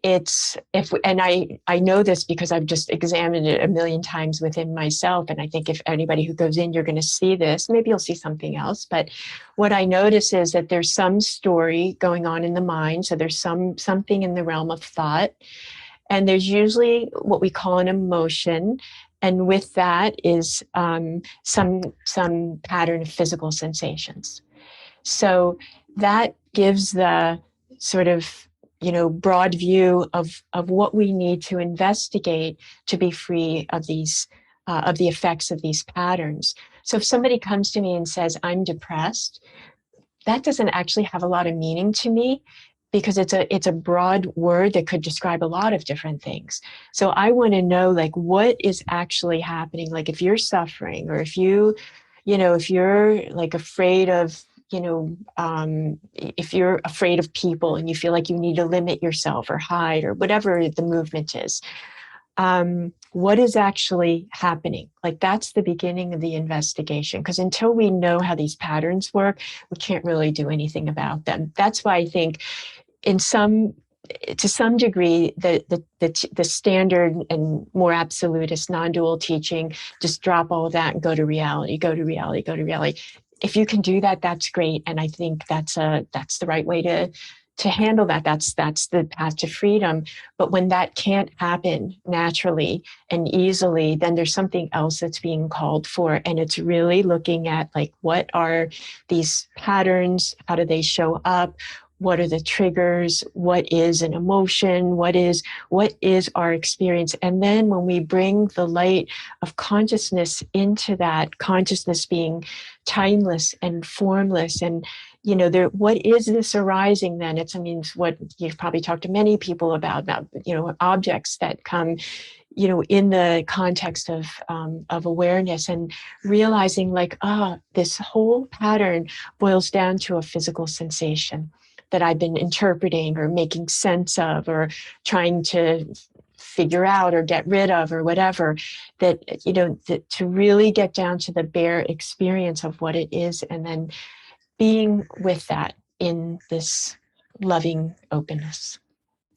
I know this because I've just examined it a million times within myself. And I think if anybody who goes in, you're going to see this, maybe you'll see something else. But what I notice is that there's some story going on in the mind. So there's something in the realm of thought. And there's usually what we call an emotion. And with that is some pattern of physical sensations. So that gives the sort of broad view of what we need to investigate to be free of these of the effects of these patterns. So if somebody comes to me and says, I'm depressed, that doesn't actually have a lot of meaning to me, because it's a broad word that could describe a lot of different things. So I want to know, like, what is actually happening? Like, if you're suffering, or if if you're like afraid of, if you're afraid of people and you feel like you need to limit yourself or hide or whatever the movement is, what is actually happening? Like, that's the beginning of the investigation, because until we know how these patterns work, we can't really do anything about them. That's why I think to some degree, the standard and more absolutist non-dual teaching, just drop all of that and go to reality, go to reality, go to reality. If you can do that, that's great. And I think that's the right way to handle that. That's the path to freedom. But when that can't happen naturally and easily, then there's something else that's being called for. And it's really looking at, like, what are these patterns? How do they show up? what are the triggers, what is an emotion, what is our experience. And then when we bring the light of consciousness into that, consciousness being timeless and formless, and what is this arising then? It's, I mean, it's what you've probably talked to many people about objects that come in the context of awareness, and realizing like, this whole pattern boils down to a physical sensation that I've been interpreting or making sense of, or trying to figure out or get rid of, or whatever, that to really get down to the bare experience of what it is, and then being with that in this loving openness.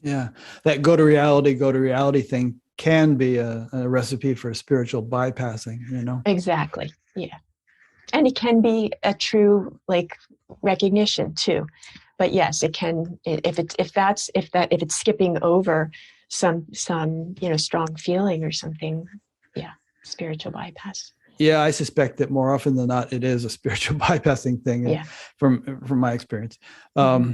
Yeah, that go to reality thing can be a recipe for spiritual bypassing, Exactly. Yeah. And it can be a true recognition too. But yes, it can, if it's skipping over some strong feeling or something. Yeah. Spiritual bypass. Yeah, I suspect that more often than not, it is a spiritual bypassing thing. Yeah. From my experience. But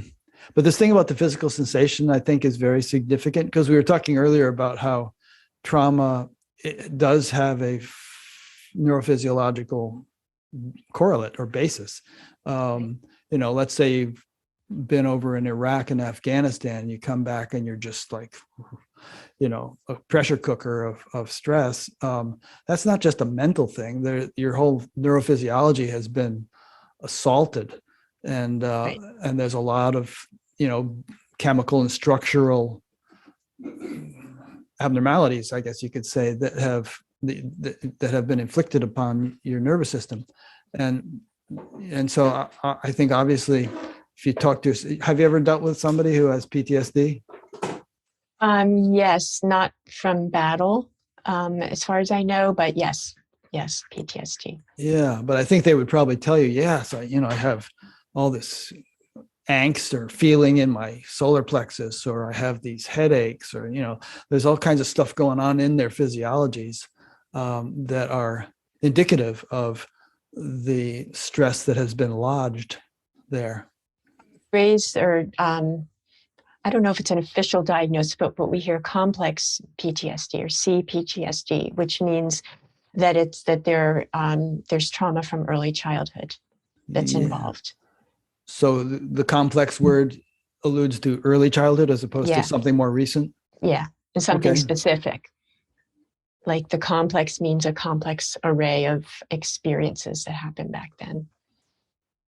this thing about the physical sensation, I think, is very significant, because we were talking earlier about how trauma does have a neurophysiological correlate or basis. Let's say you've been over in Iraq and Afghanistan, you come back and you're just like, a pressure cooker of stress. That's not just a mental thing. Your whole neurophysiology has been assaulted, and Right. and there's a lot of chemical and structural abnormalities, I guess you could say, that have been inflicted upon your nervous system, and so I think, obviously, if you talk to, have you ever dealt with somebody who has PTSD? Yes, not from battle, as far as I know, but yes, PTSD. Yeah, but I think they would probably tell you, yes, I have all this angst or feeling in my solar plexus, or I have these headaches, or there's all kinds of stuff going on in their physiologies that are indicative of the stress that has been lodged there. Raised, or I don't know if it's an official diagnosis, but we hear complex PTSD or CPTSD, which means that there's trauma from early childhood that's involved. So the complex word alludes to early childhood as opposed to something more recent? Yeah, and something specific. Like the complex means a complex array of experiences that happened back then.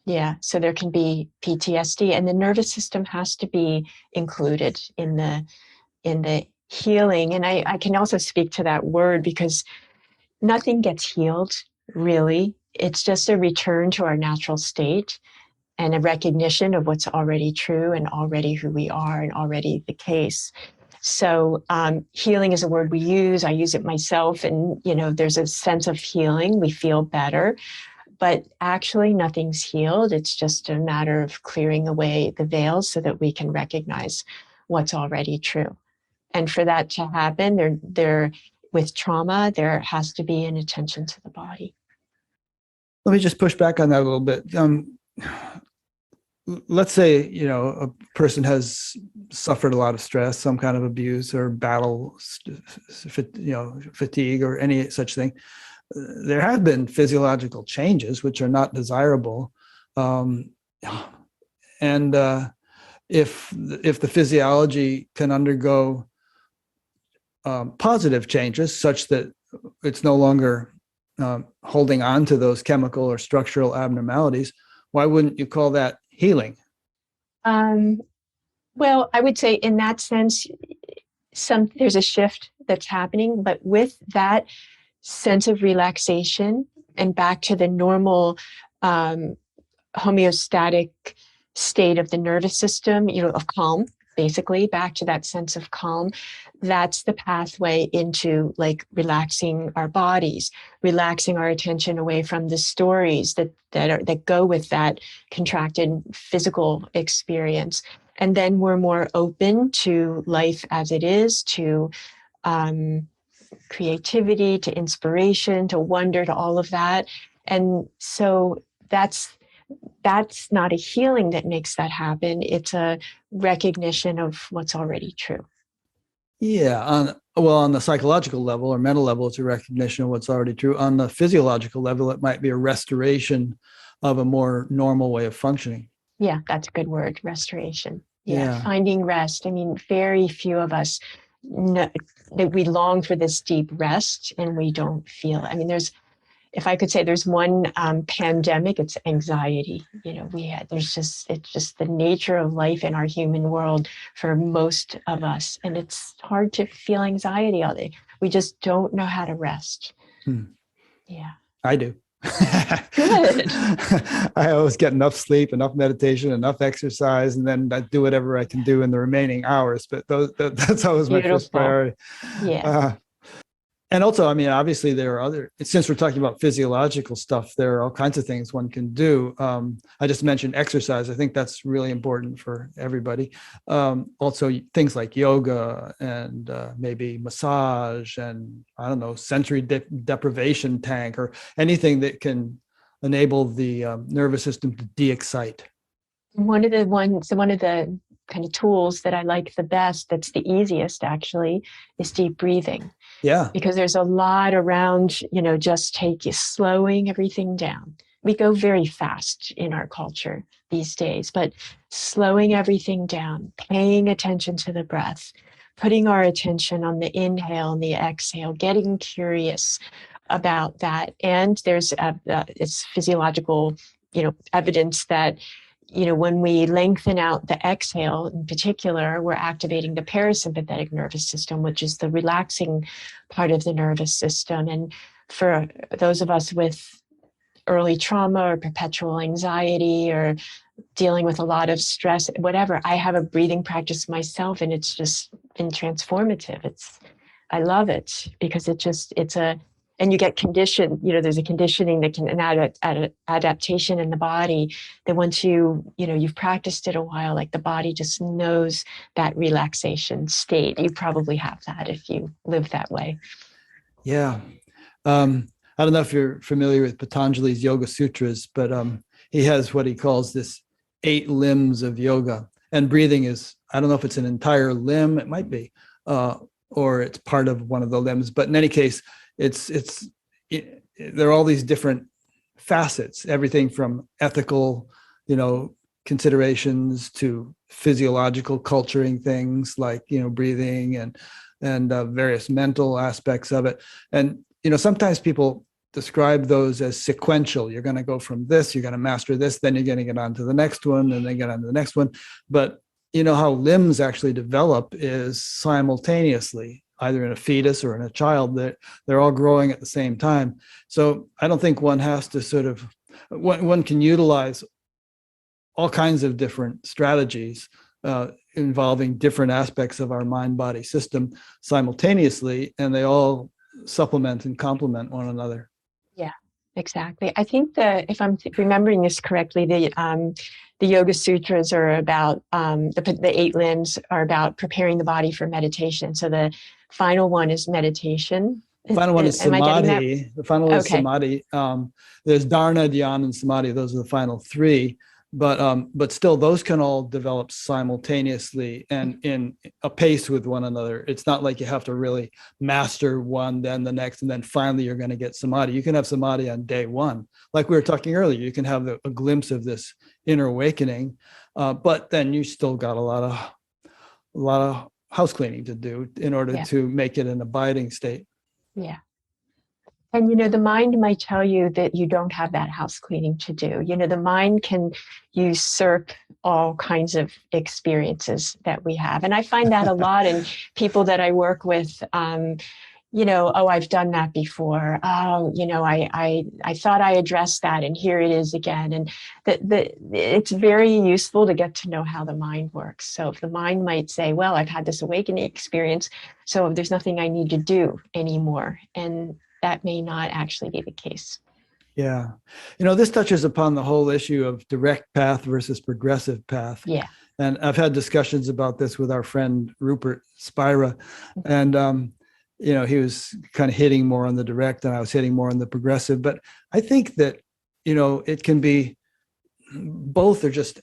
Yeah, so there can be PTSD, and the nervous system has to be included in the healing. And I can also speak to that word, because nothing gets healed, really. It's just a return to our natural state and a recognition of what's already true and already who we are and already the case. So healing is a word we use. I use it myself, and there's a sense of healing. We feel better. But actually, nothing's healed. It's just a matter of clearing away the veils so that we can recognize what's already true. And for that to happen, with trauma, there has to be an attention to the body. Let me just push back on that a little bit. Let's say, a person has suffered a lot of stress, some kind of abuse or battle, fatigue or any such thing. There have been physiological changes which are not desirable, and if the physiology can undergo positive changes such that it's no longer holding on to those chemical or structural abnormalities, why wouldn't you call that healing? Well, I would say in that sense, there's a shift that's happening, but with that sense of relaxation and back to the normal homeostatic state of the nervous system, of calm, basically back to that sense of calm, that's the pathway into relaxing our bodies, relaxing our attention away from the stories that go with that contracted physical experience. And then we're more open to life as it is, to creativity, to inspiration, to wonder, to all of that. And so that's that's not a healing that makes that happen. It's a recognition of what's already true. Yeah, on the psychological level or mental level, it's a recognition of what's already true. On the physiological level, it might be a restoration of a more normal way of functioning. Yeah, that's a good word, restoration. Yeah, Yeah. finding rest. I mean, very few of us know that we long for this deep rest and we don't feel it. I mean, if I could say there's one pandemic, it's anxiety. It's just the nature of life in our human world for most of us. And it's hard to feel anxiety all day. We just don't know how to rest. Yeah. I do. Good. I always get enough sleep, enough meditation, enough exercise, and then I do whatever I can do in the remaining hours. But that's always my first Beautiful. priority. Yeah. And also, I mean, obviously, there are since we're talking about physiological stuff, there are all kinds of things one can do. I just mentioned exercise. I think that's really important for everybody. Also, things like yoga and maybe massage and, I don't know, sensory deprivation tank or anything that can enable the nervous system to de-excite. One of the kind of tools that I like the best, that's the easiest actually, is deep breathing. Yeah. Because there's a lot around, just slowing everything down. We go very fast in our culture these days, but slowing everything down, paying attention to the breath, putting our attention on the inhale and the exhale, getting curious about that. And there's it's physiological, evidence that when we lengthen out the exhale, in particular, we're activating the parasympathetic nervous system, which is the relaxing part of the nervous system. And for those of us with early trauma or perpetual anxiety or dealing with a lot of stress, whatever, I have a breathing practice myself, and it's just been transformative. I love it because and you get conditioned, there's a conditioning that can, an adaptation in the body that once you've practiced it a while, like the body just knows that relaxation state. You probably have that if you live that way. Yeah. I don't know if you're familiar with Patanjali's Yoga Sutras, but he has what he calls this 8 limbs of yoga. And breathing is, I don't know if it's an entire limb, it might be, or it's part of one of the limbs. But in any case, there are all these different facets, everything from ethical, considerations to physiological culturing things like, breathing and various mental aspects of it. And, sometimes people describe those as sequential. You're going to go from this, you're going to master this, then you're going to get on to the next one, and then get on to the next one. But how limbs actually develop is simultaneously, either in a fetus or in a child, that they're all growing at the same time. So I don't think one has to one can utilize all kinds of different strategies involving different aspects of our mind-body system simultaneously, and they all supplement and complement one another. Yeah, exactly. I think if I'm remembering this correctly, the Yoga Sutras are about, the 8 limbs are about preparing the body for meditation. So the final one is meditation. The final one is samadhi. The final is okay. Samadhi. There's dharana, dhyana, and samadhi. Those are the final 3. But still, those can all develop simultaneously and in a pace with one another. It's not like you have to really master one, then the next, and then finally you're going to get samadhi. You can have samadhi on day 1. Like we were talking earlier, you can have a glimpse of this inner awakening, but then you still got a lot of house cleaning to do in order to make it an abiding state. Yeah. And, the mind might tell you that you don't have that house cleaning to do. The mind can usurp all kinds of experiences that we have. And I find that a lot in people that I work with. Oh, I've done that before. Oh, I thought I addressed that, and here it is again. And it's very useful to get to know how the mind works. So if the mind might say, well, I've had this awakening experience, so there's nothing I need to do anymore. And that may not actually be the case. Yeah. This touches upon the whole issue of direct path versus progressive path. Yeah. And I've had discussions about this with our friend Rupert Spira. And, he was kind of hitting more on the direct and I was hitting more on the progressive. But I think that, it can be both are just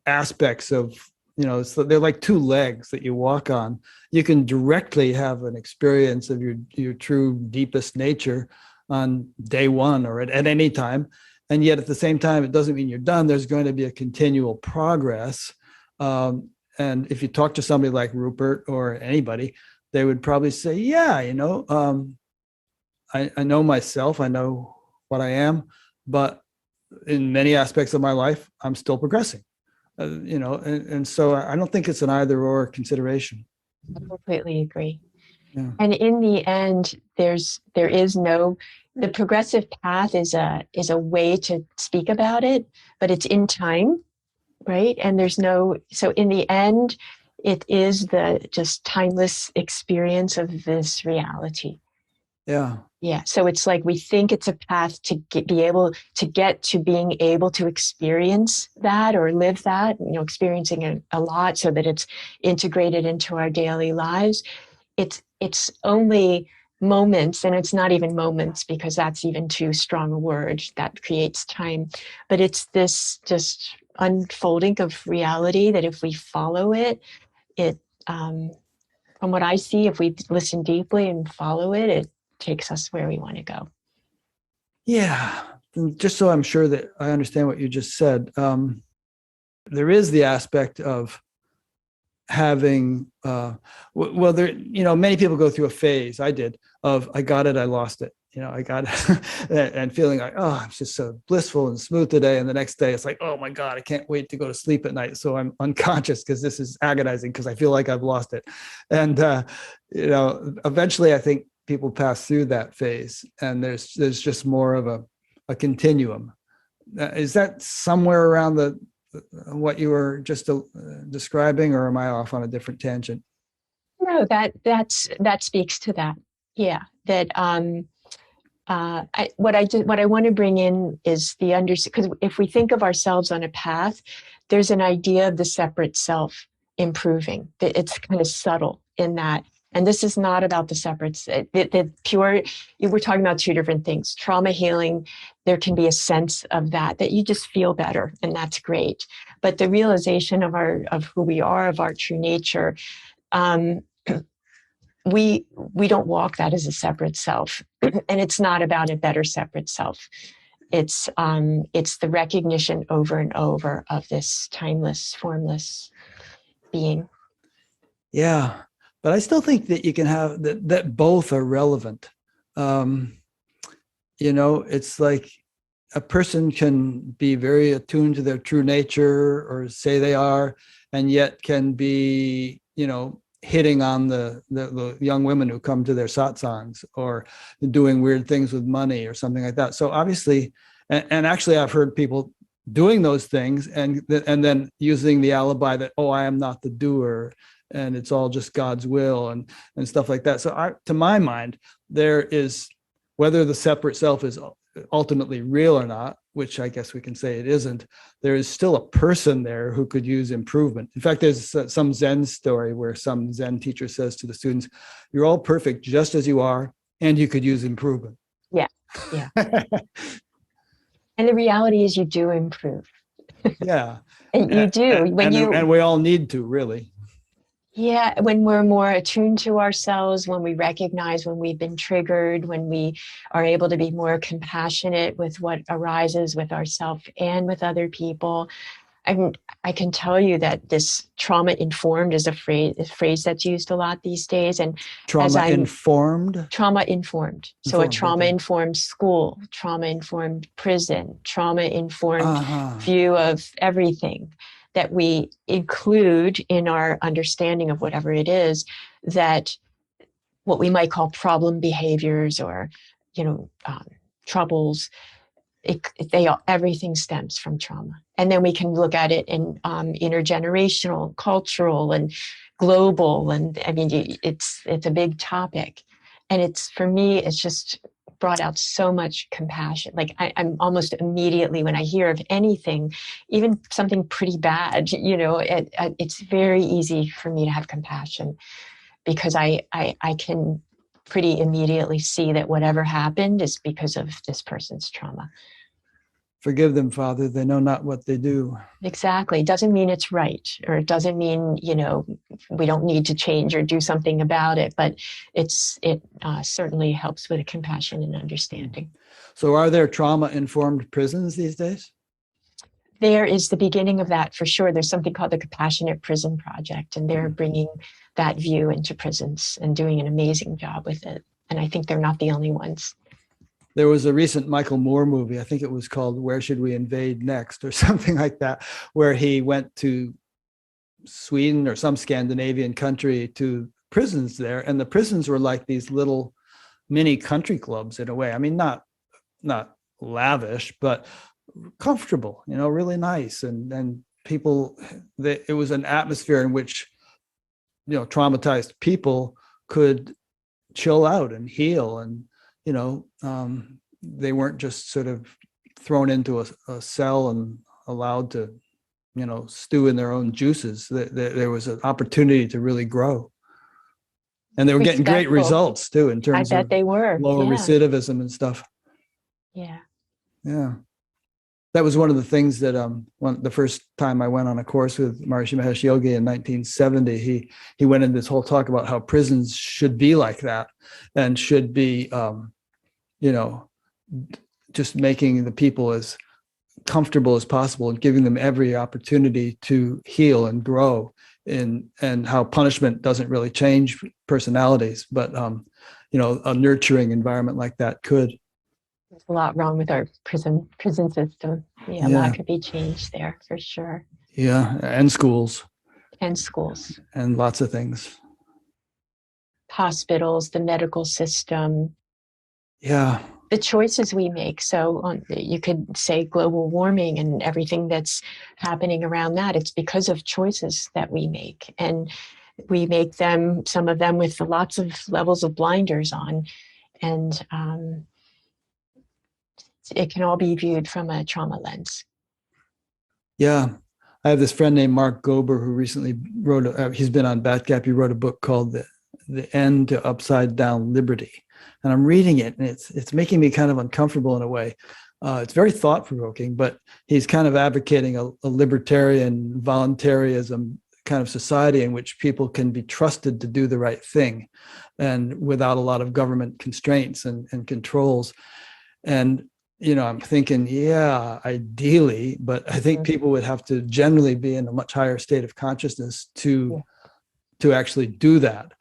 aspects of, so they're like two legs that you walk on. You can directly have an experience of your true deepest nature on day one or at any time. And yet at the same time, it doesn't mean you're done. There's going to be a continual progress. And if you talk to somebody like Rupert or anybody, they would probably say, yeah, I know myself, I know what I am, but in many aspects of my life, I'm still progressing. And so I don't think it's an either or consideration. I completely agree. Yeah. And in the end, the progressive path is a way to speak about it, but it's in time, right? And so in the end, it is the just timeless experience of this reality. Yeah. Yeah. So it's like we think it's a path to be able to get to being able to experience that or live that, experiencing a lot so that it's integrated into our daily lives. It's only moments, and it's not even moments because that's even too strong a word that creates time. But it's this just unfolding of reality that if we follow it, from what I see, if we listen deeply and follow it, it takes us where we want to go. Yeah. And just so I'm sure that I understand what you just said, there is the aspect of having, well, there, many people go through a phase, I did, of I got it, I lost it. I got it, and feeling like, oh, I'm just so blissful and smooth today. And the next day it's like, oh my God, I can't wait to go to sleep at night. So I'm unconscious because this is agonizing because I feel like I've lost it. And, eventually I think people pass through that phase and there's just more of a continuum. Is that somewhere around what you were just describing, or am I off on a different tangent? No, that speaks to that. Yeah, that what I want to bring in is because if we think of ourselves on a path, there's an idea of the separate self improving. It's kind of subtle in that. And this is not about the separates. The pure, we're talking about two different things. Trauma healing, there can be a sense of that you just feel better, and that's great. But the realization of who we are, of our true nature, we don't walk that as a separate self, and it's not about a better separate self. It's the recognition over and over of this timeless, formless being. Yeah. But I still think that you can have that both are relevant. It's like a person can be very attuned to their true nature or say they are, and yet can be, hitting on the young women who come to their satsangs or doing weird things with money or something like that. So obviously, and actually I've heard people doing those things and then using the alibi that, oh, I am not the doer, and it's all just God's will and stuff like that. So to my mind, there is, whether the separate self is ultimately real or not, which I guess we can say it isn't, there is still a person there who could use improvement. In fact, there's some Zen story where some Zen teacher says to the students, you're all perfect just as you are, and you could use improvement. Yeah. And the reality is you do improve. Yeah. And you do. And we all need to, really. Yeah, when we're more attuned to ourselves, when we recognize when we've been triggered, when we are able to be more compassionate with what arises with ourselves and with other people. I can tell you that this trauma-informed is a phrase that's used a lot these days. And trauma-informed? Trauma-informed. So a trauma-informed school, trauma-informed prison, trauma-informed view of everything that we include in our understanding of whatever it is, that what we might call problem behaviors or, troubles, everything stems from trauma. And then we can look at it in intergenerational, cultural, and global. And I mean, it's a big topic. And for me, it's just brought out so much compassion. Like I'm almost immediately, when I hear of anything, even something pretty bad, it's very easy for me to have compassion, because I can pretty immediately see that whatever happened is because of this person's trauma. Forgive them, Father. They know not what they do. Exactly. It doesn't mean it's right, or it doesn't mean, we don't need to change or do something about it, but it certainly helps with compassion and understanding. So are there trauma-informed prisons these days? There is the beginning of that for sure. There's something called the Compassionate Prison Project, and they're bringing that view into prisons and doing an amazing job with it. And I think they're not the only ones. There was a recent Michael Moore movie, I think it was called Where Should We Invade Next or something like that, where he went to Sweden or some Scandinavian country to prisons there. And the prisons were like these little mini country clubs in a way. I mean, not lavish, but comfortable, really nice. And people, it was an atmosphere in which, traumatized people could chill out and heal. And they weren't just sort of thrown into a cell and allowed to, stew in their own juices. There was an opportunity to really grow. And they were getting great results too, in terms I bet of they were. lower recidivism and stuff. Yeah. Yeah. That was one of the things that the first time I went on a course with Maharishi Mahesh Yogi in 1970, he went into this whole talk about how prisons should be like that and should be, just making the people as comfortable as possible and giving them every opportunity to heal and grow, and how punishment doesn't really change personalities, but a nurturing environment like that could. There's a lot wrong with our prison system. Yeah, a lot could be changed there for sure. Yeah, and schools. And schools. And lots of things. Hospitals, the medical system. Yeah. The choices we make. So you could say global warming and everything that's happening around that. It's because of choices that we make. And we make some of them with lots of levels of blinders on. And it can all be viewed from a trauma lens. Yeah. I have this friend named Mark Gober who recently he's been on Batgap. He wrote a book called The End to Upside Down Liberty. And I'm reading it, and it's making me kind of uncomfortable in a way. It's very thought-provoking, but he's kind of advocating a libertarian voluntarism kind of society in which people can be trusted to do the right thing, and without a lot of government constraints and controls. And I'm thinking, yeah, ideally, but I think people would have to generally be in a much higher state of consciousness to actually do that.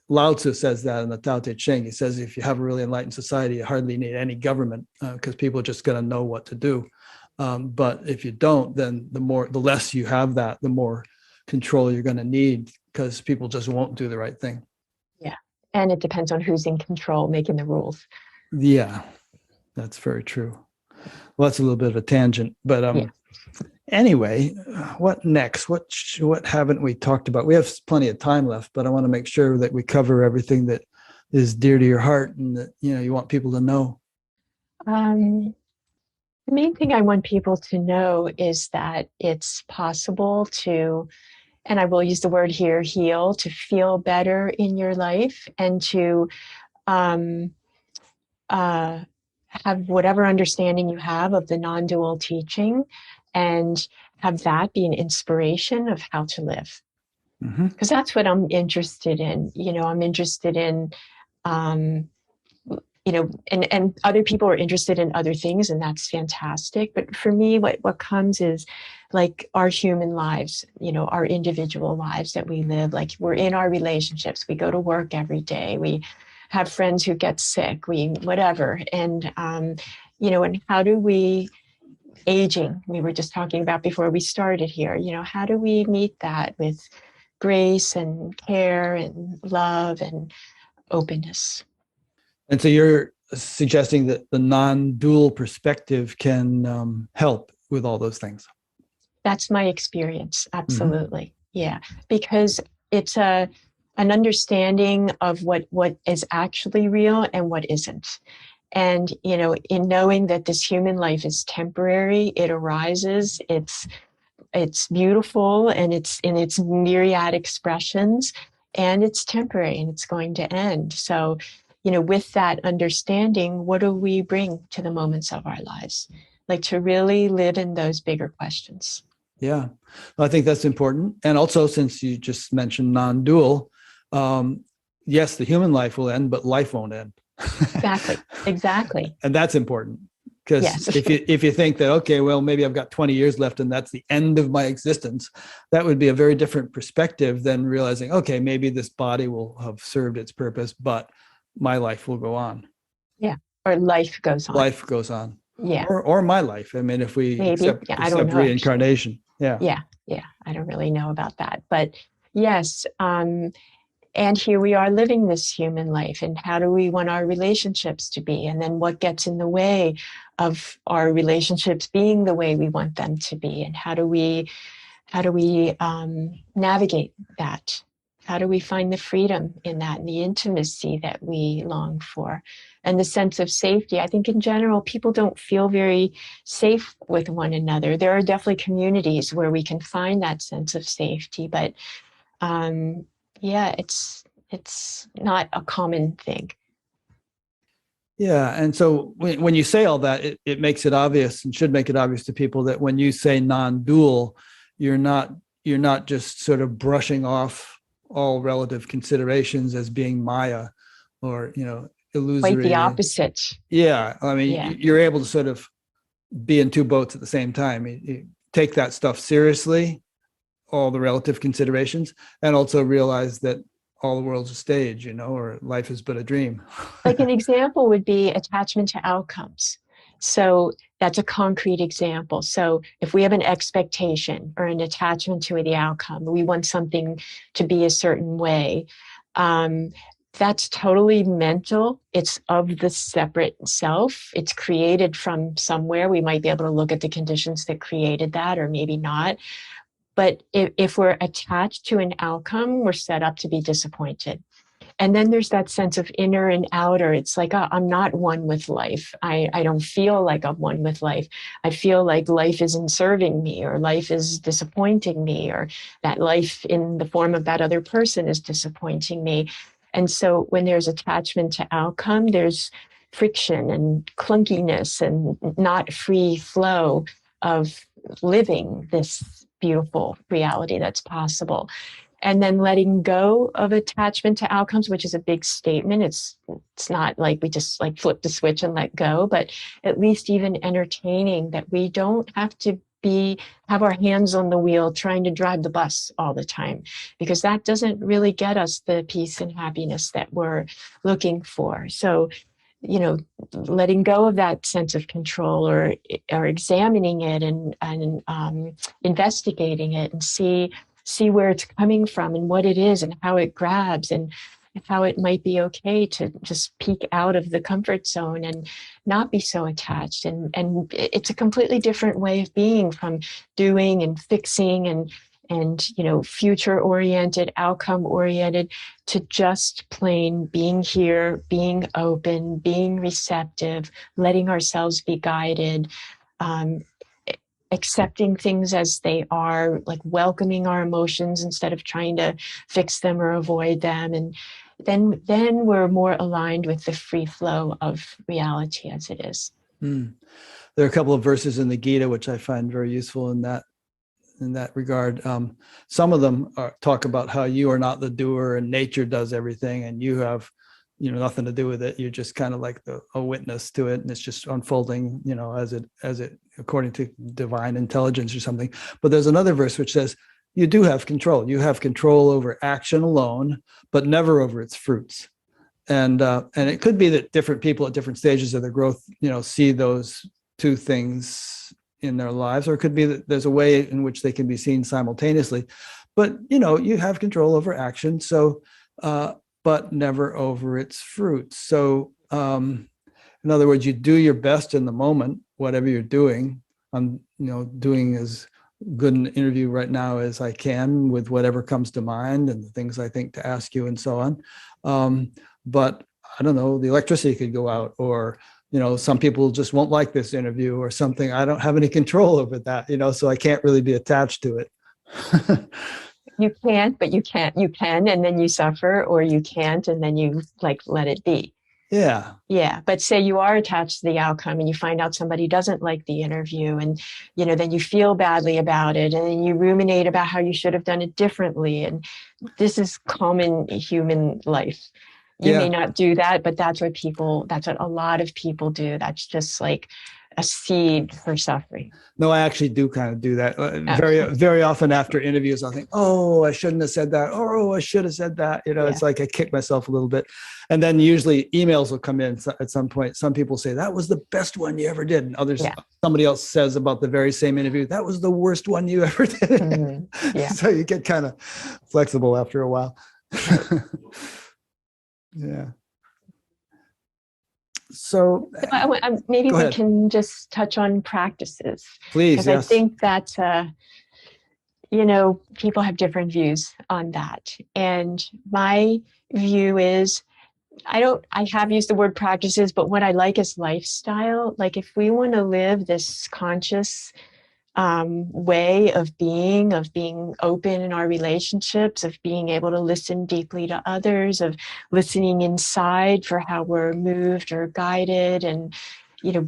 Lao Tzu says that in the Tao Te Ching. He says, if you have a really enlightened society, you hardly need any government because people are just going to know what to do. But if you don't, then the less you have that, the more control you're going to need, because people just won't do the right thing. Yeah. And it depends on who's in control making the rules. Yeah, that's very true. Well, that's a little bit of a tangent, but anyway, what next? What haven't we talked about? We have plenty of time left, but I want to make sure that we cover everything that is dear to your heart and that you want people to know. The main thing I want people to know is that it's possible to, and I will use the word here, heal, to feel better in your life, and to have whatever understanding you have of the non-dual teaching, and have that be an inspiration of how to live. Because that's what I'm interested in. I'm interested in, and other people are interested in other things, and that's fantastic. But for me, what comes is like our human lives, our individual lives that we live. Like, we're in our relationships. We go to work every day. We have friends who get sick, whatever. And, and how do we, aging, we were just talking about before we started here, how do we meet that with grace and care and love and openness? And so you're suggesting that the non-dual perspective can help with all those things. That's my experience. Absolutely. Yeah. Because it's an understanding of what is actually real and what isn't. And, in knowing that this human life is temporary, it arises, it's beautiful, and it's in its myriad expressions, and it's temporary and it's going to end. So, with that understanding, what do we bring to the moments of our lives? like to really live in those bigger questions. Yeah, I think that's important. And also, since you just mentioned non-dual, yes, the human life will end, but life won't end. Exactly. Exactly. And that's important, because Yes. if you think that, okay, well, maybe I've got 20 years left and that's the end of my existence, that would be a very different perspective than realizing, okay, maybe this body will have served its purpose, but my life will go on. Yeah. Or life goes on. Life goes on. Yeah. Or my life. I mean, if we Maybe. Yeah. I don't accept know, actually. reincarnation. Yeah. Yeah. Yeah. I don't really know about that. But yes. And here we are living this human life. And how do we want our relationships to be? And then what gets in the way of our relationships being the way we want them to be? And how do we navigate that? How do we find the freedom in that and the intimacy that we long for and the sense of safety? I think in general, people don't feel very safe with one another. There are definitely communities where we can find that sense of safety, but yeah, it's not a common thing. Yeah. And so when you say all that, it makes it obvious, and should make it obvious to people, that when you say non-dual, you're not just sort of brushing off all relative considerations as being Maya or, illusory. Quite the opposite. Yeah. I mean, Yeah. you're able to sort of be in two boats at the same time. You take that stuff seriously, all the relative considerations, and also realize that all the world's a stage, or life is but a dream. Like an example would be attachment to outcomes. So that's a concrete example. So if we have an expectation or an attachment to the outcome, we want something to be a certain way. That's totally mental. It's of the separate self. It's created from somewhere. We might be able to look at the conditions that created that, or maybe not. But if we're attached to an outcome, we're set up to be disappointed. And then there's that sense of inner and outer. It's like, oh, I'm not one with life. I don't feel like I'm one with life. I feel like life isn't serving me, or life is disappointing me, or that life in the form of that other person is disappointing me. And so when there's attachment to outcome, there's friction and clunkiness and not free flow of living this beautiful reality that's possible. And then letting go of attachment to outcomes, which is a big statement. It's not like we just like flip the switch and let go, but at least even entertaining that we don't have to have our hands on the wheel trying to drive the bus all the time, because that doesn't really get us the peace and happiness that we're looking for. So, letting go of that sense of control, or examining it and investigating it, and see where it's coming from and what it is and how it grabs, and how it might be okay to just peek out of the comfort zone and not be so attached. And it's a completely different way of being from doing and fixing and future oriented, outcome oriented, to just plain being here, being open, being receptive, letting ourselves be guided, accepting things as they are, like welcoming our emotions instead of trying to fix them or avoid them. And then we're more aligned with the free flow of reality as it is. There are a couple of verses in the Gita which I find very useful in that regard. Some of them talk about how you are not the doer and nature does everything, and you have nothing to do with it. You're just kind of like a witness to it, and it's just unfolding as it according to divine intelligence or something. But there's another verse which says you do have control. You have control over action alone, but never over its fruits. And it could be that different people at different stages of their growth see those two things in their lives, or it could be that there's a way in which they can be seen simultaneously. But you have control over action, so but never over its fruits. So in other words, you do your best in the moment, whatever you're doing. I'm doing as good an interview right now as I can with whatever comes to mind and the things I think to ask you and so on. But I don't know, the electricity could go out, or some people just won't like this interview or something. I don't have any control over that, so I can't really be attached to it. You can't, but you can, and then you suffer, or you can't, and then you let it be. Yeah. Yeah, but say you are attached to the outcome and you find out somebody doesn't like the interview, and then you feel badly about it, and then you ruminate about how you should have done it differently. And this is common human life. You may Yeah. not do that, but that's what a lot of people do. That's just like a seed for suffering. No, I actually do kind of do that. Very, Okay. very often after interviews, I'll think, oh, I shouldn't have said that. Oh, I should have said that. Yeah. It's like I kick myself a little bit. And then usually emails will come in at some point. Some people say, that was the best one you ever did. And others, Yeah. somebody else says about the very same interview, that was the worst one you ever did. Mm-hmm. Yeah. So you get kind of flexible after a while. Yeah. So Maybe Go we ahead. can just touch on practices, Please, because yes. I think that people have different views on that. And my view is, I have used the word practices, but what I like is lifestyle. Like, if we want to live this conscious way of being open in our relationships, of being able to listen deeply to others, of listening inside for how we're moved or guided, and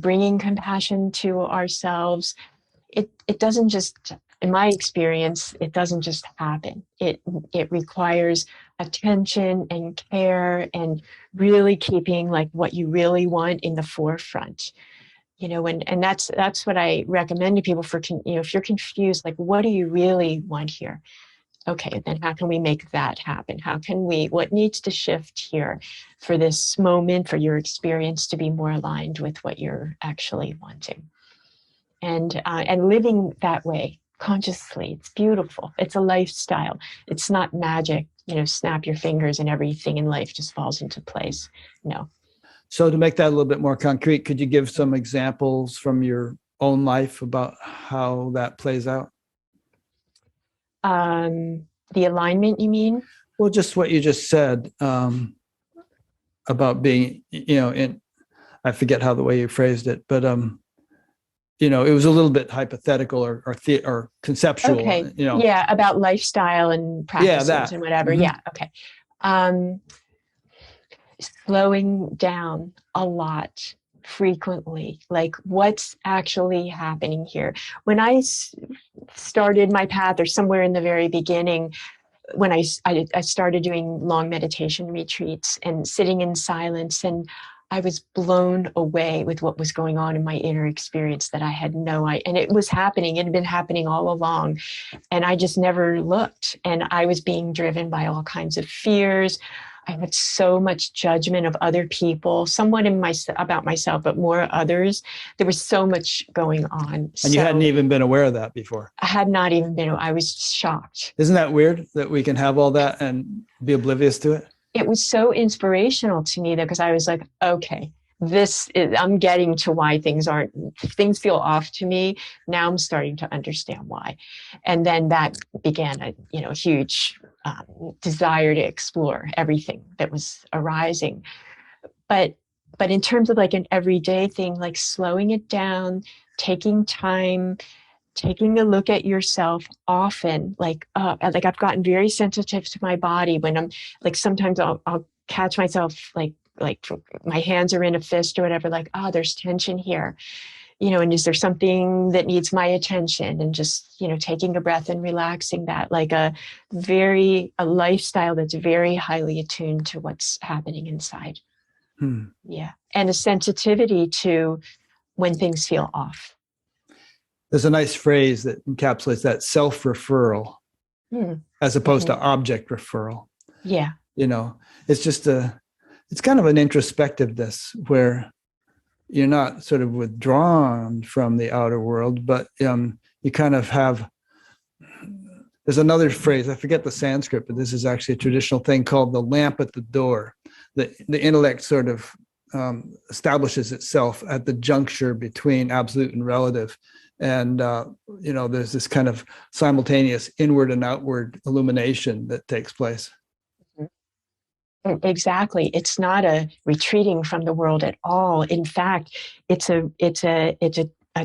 bringing compassion to ourselves. It doesn't just, in my experience, it doesn't just happen. It requires attention and care, and really keeping like what you really want in the forefront. And that's what I recommend to people for, if you're confused, like, what do you really want here? Okay, then how can we make that happen? What needs to shift here for this moment, for your experience to be more aligned with what you're actually wanting? And living that way consciously, it's beautiful. It's a lifestyle. It's not magic, snap your fingers and everything in life just falls into place. No. So to make that a little bit more concrete, could you give some examples from your own life about how that plays out? The alignment, you mean? Well, just what you just said about being, I forget how the way you phrased it, but it was a little bit hypothetical or conceptual. Okay. Yeah, about lifestyle and practices that. and whatever. Mhm. Yeah. Okay. Slowing down a lot, frequently, like, what's actually happening here? When I started my path, or somewhere in the very beginning, when I started doing long meditation retreats and sitting in silence, and I was blown away with what was going on in my inner experience that I had no idea. And it was happening. It had been happening all along. And I just never looked. And I was being driven by all kinds of fears. I had so much judgment of other people, somewhat about myself, but more others. There was so much going on. And you hadn't even been aware of that before. I had not even been. I was shocked. Isn't that weird that we can have all that and be oblivious to it? It was so inspirational to me, though, because I was like, okay, I'm getting to why things feel off to me. Now I'm starting to understand why. And then that began a huge desire to explore everything that was arising. But in terms of like an everyday thing, like slowing it down, taking time, taking a look at yourself often, like I've gotten very sensitive to my body when I'm like, sometimes I'll catch myself like my hands are in a fist or whatever, like, oh, there's tension here, and is there something that needs my attention? And just, taking a breath and relaxing that, like a lifestyle that's very highly attuned to what's happening inside. Yeah. And a sensitivity to when things feel off. There's a nice phrase that encapsulates that: self-referral, as opposed to object referral. Yeah. It's just it's kind of an introspectiveness where you're not sort of withdrawn from the outer world, but you kind of have, there's another phrase, I forget the Sanskrit, but this is actually a traditional thing called the lamp at the door. The intellect sort of establishes itself at the juncture between absolute and relative. And, there's this kind of simultaneous inward and outward illumination that takes place. Exactly. It's not a retreating from the world at all. In fact, it's a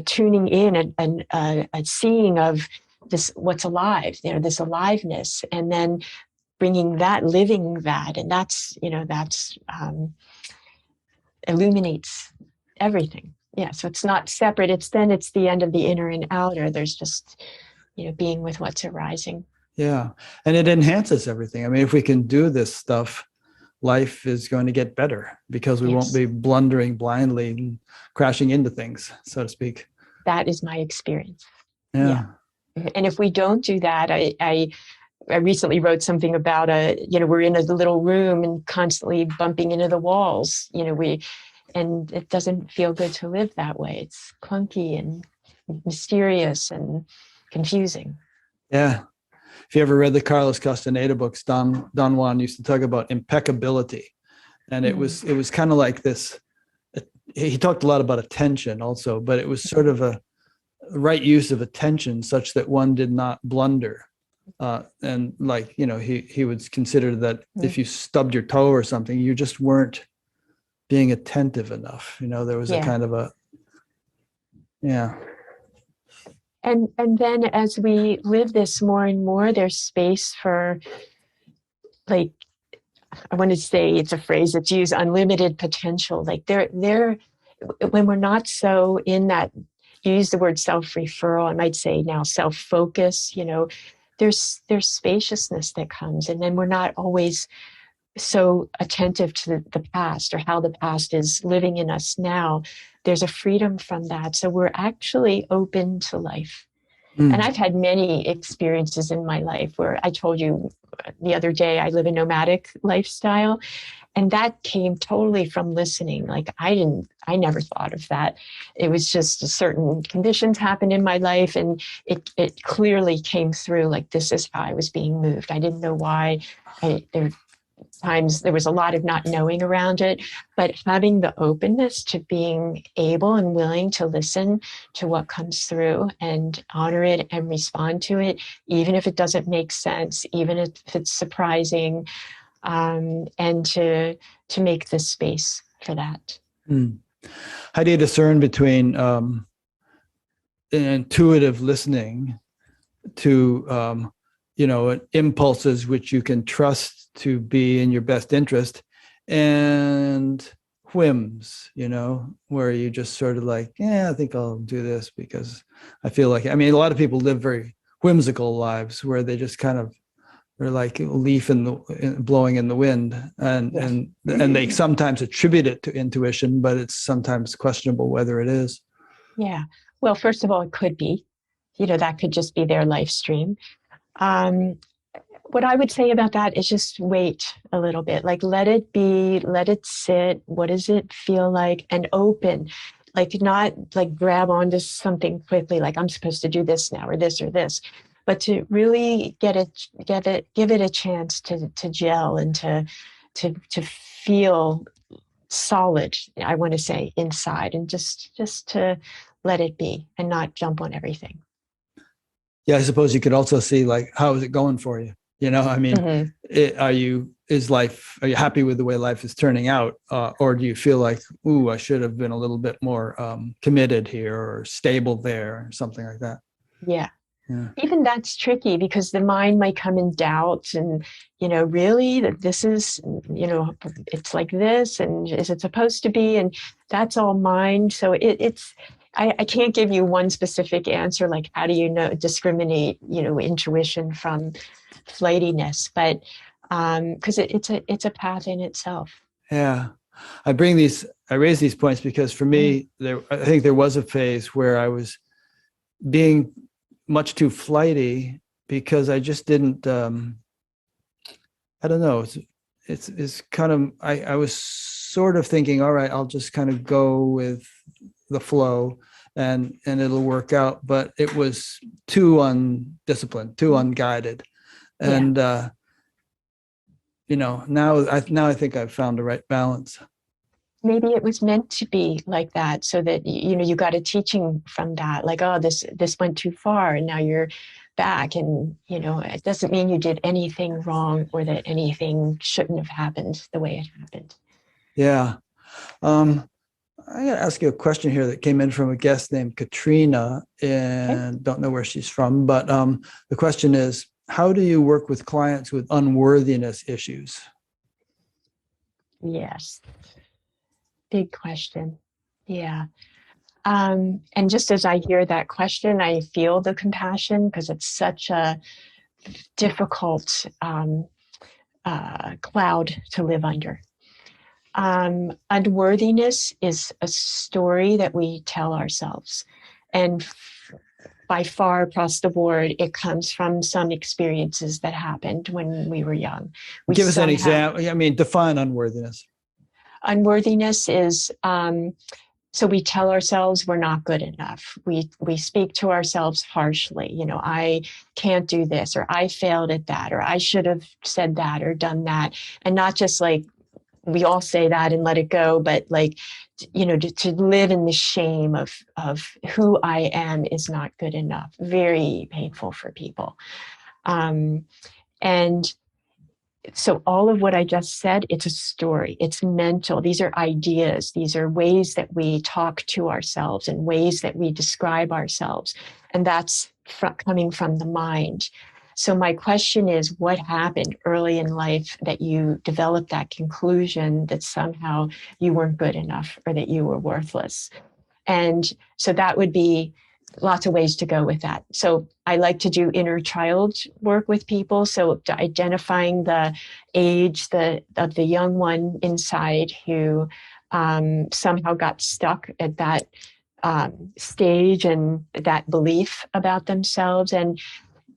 tuning in and a seeing of this, what's alive, this aliveness, and then bringing that, living that. And that's illuminates everything. Yeah, so it's not separate. It's the end of the inner and outer. There's just, being with what's arising. Yeah. And it enhances everything. I mean, if we can do this stuff, life is going to get better because we won't Yes. be blundering blindly and crashing into things, so to speak. That is my experience. Yeah. And if we don't do that, I recently wrote something about we're in a little room and constantly bumping into the walls. And it doesn't feel good to live that way. It's clunky and mysterious and confusing. Yeah. If you ever read the Carlos Castaneda books, Don Juan used to talk about impeccability. And it was kind of like this. He talked a lot about attention also, but it was sort of a right use of attention such that one did not blunder. And like, he would consider that if you stubbed your toe or something, you just weren't being attentive enough. There was a kind of a, yeah. And then as we live this more and more, there's space for, like, I want to say, it's a phrase that's used, unlimited potential. Like when we're not so in that, you use the word self-referral, I might say now self-focus, there's spaciousness that comes. And then we're not always so attentive to the past or how the past is living in us now. There's a freedom from that. So we're actually open to life. And I've had many experiences in my life where I told you the other day, I live a nomadic lifestyle. And that came totally from listening. Like I never thought of that. It was just certain conditions happened in my life, and it clearly came through. Like, this is how I was being moved. I didn't know why. There was a lot of not knowing around it, but having the openness to being able and willing to listen to what comes through and honor it and respond to it, even if it doesn't make sense, even if it's surprising, and to make the space for that. How do you discern between intuitive listening to impulses which you can trust to be in your best interest, and whims, where you just sort of like, I think I'll do this because I feel like, a lot of people live very whimsical lives where they just kind of, they're like a leaf blowing in the wind, and they sometimes attribute it to intuition, but it's sometimes questionable whether it is. Yeah. Well, first of all, it could be, that could just be their life stream. What I would say about that is just wait a little bit, like let it be, let it sit. What does it feel like? And open, like not like grab onto something quickly, like I'm supposed to do this now or this, but to really give it a chance to gel and to feel solid, I want to say, inside, and just to let it be and not jump on everything. Yeah, I suppose you could also see, like, how is it going for you? Are you happy with the way life is turning out? Or do you feel like, I should have been a little bit more committed here or stable there or something like that? Yeah. Even that's tricky because the mind might come in doubt and, really that this is, it's like this, and is it supposed to be? And that's all mind. So I can't give you one specific answer, like how do you discriminate, intuition from flightiness, but because it's a path in itself. Yeah. I raise these points because for me, I think there was a phase where I was being much too flighty because I just didn't, I don't know. It's kind of, I was sort of thinking, all right, I'll just kind of go with the flow and it'll work out. But it was too undisciplined, too unguided. And, now I think I've found the right balance. Maybe it was meant to be like that so that, you got a teaching from that, like, oh, this went too far and now you're back. And, it doesn't mean you did anything wrong or that anything shouldn't have happened the way it happened. Yeah. I'm going to ask you a question here that came in from a guest named Katrina, and don't know where she's from, but the question is, how do you work with clients with unworthiness issues? Yes. Big question. Yeah. And just as I hear that question, I feel the compassion because it's such a difficult cloud to live under. Unworthiness is a story that we tell ourselves. And by far across the board, it comes from some experiences that happened when we were young. Give us an example. I mean, define unworthiness. Unworthiness is so we tell ourselves we're not good enough. We speak to ourselves harshly. You know, I can't do this, or I failed at that, or I should have said that or done that. And not just like we all say that and let it go, but like, you know, to live in the shame of who I am is not good enough. Very painful for people. And so all of what I just said, it's a story, it's mental. These are ideas. These are ways that we talk to ourselves and ways that we describe ourselves. And that's coming from the mind. So my question is, what happened early in life that you developed that conclusion that somehow you weren't good enough or that you were worthless? And so that would be lots of ways to go with that. So I like to do inner child work with people. So identifying the age of the young one inside who somehow got stuck at that stage and that belief about themselves. And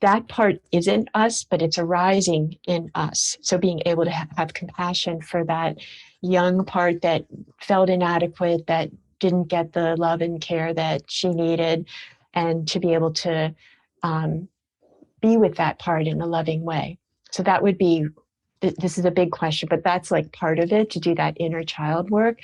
that part isn't us, but it's arising in us. So being able to have compassion for that young part that felt inadequate, that didn't get the love and care that she needed, and to be able to be with that part in a loving way. So that would be, this is a big question, but that's like part of it, to do that inner child work.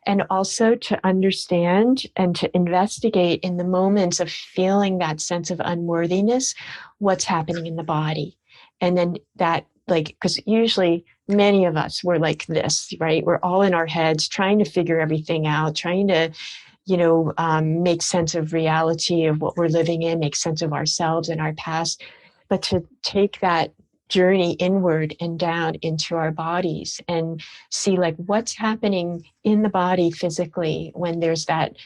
And also to understand and to investigate in the moments of feeling that sense of unworthiness, what's happening in the body. And then that, like, because usually many of us were like this, right? We're all in our heads trying to figure everything out, trying to, you know, make sense of reality of what we're living in, make sense of ourselves and our past. But to take that journey inward and down into our bodies and see like what's happening in the body physically when there's that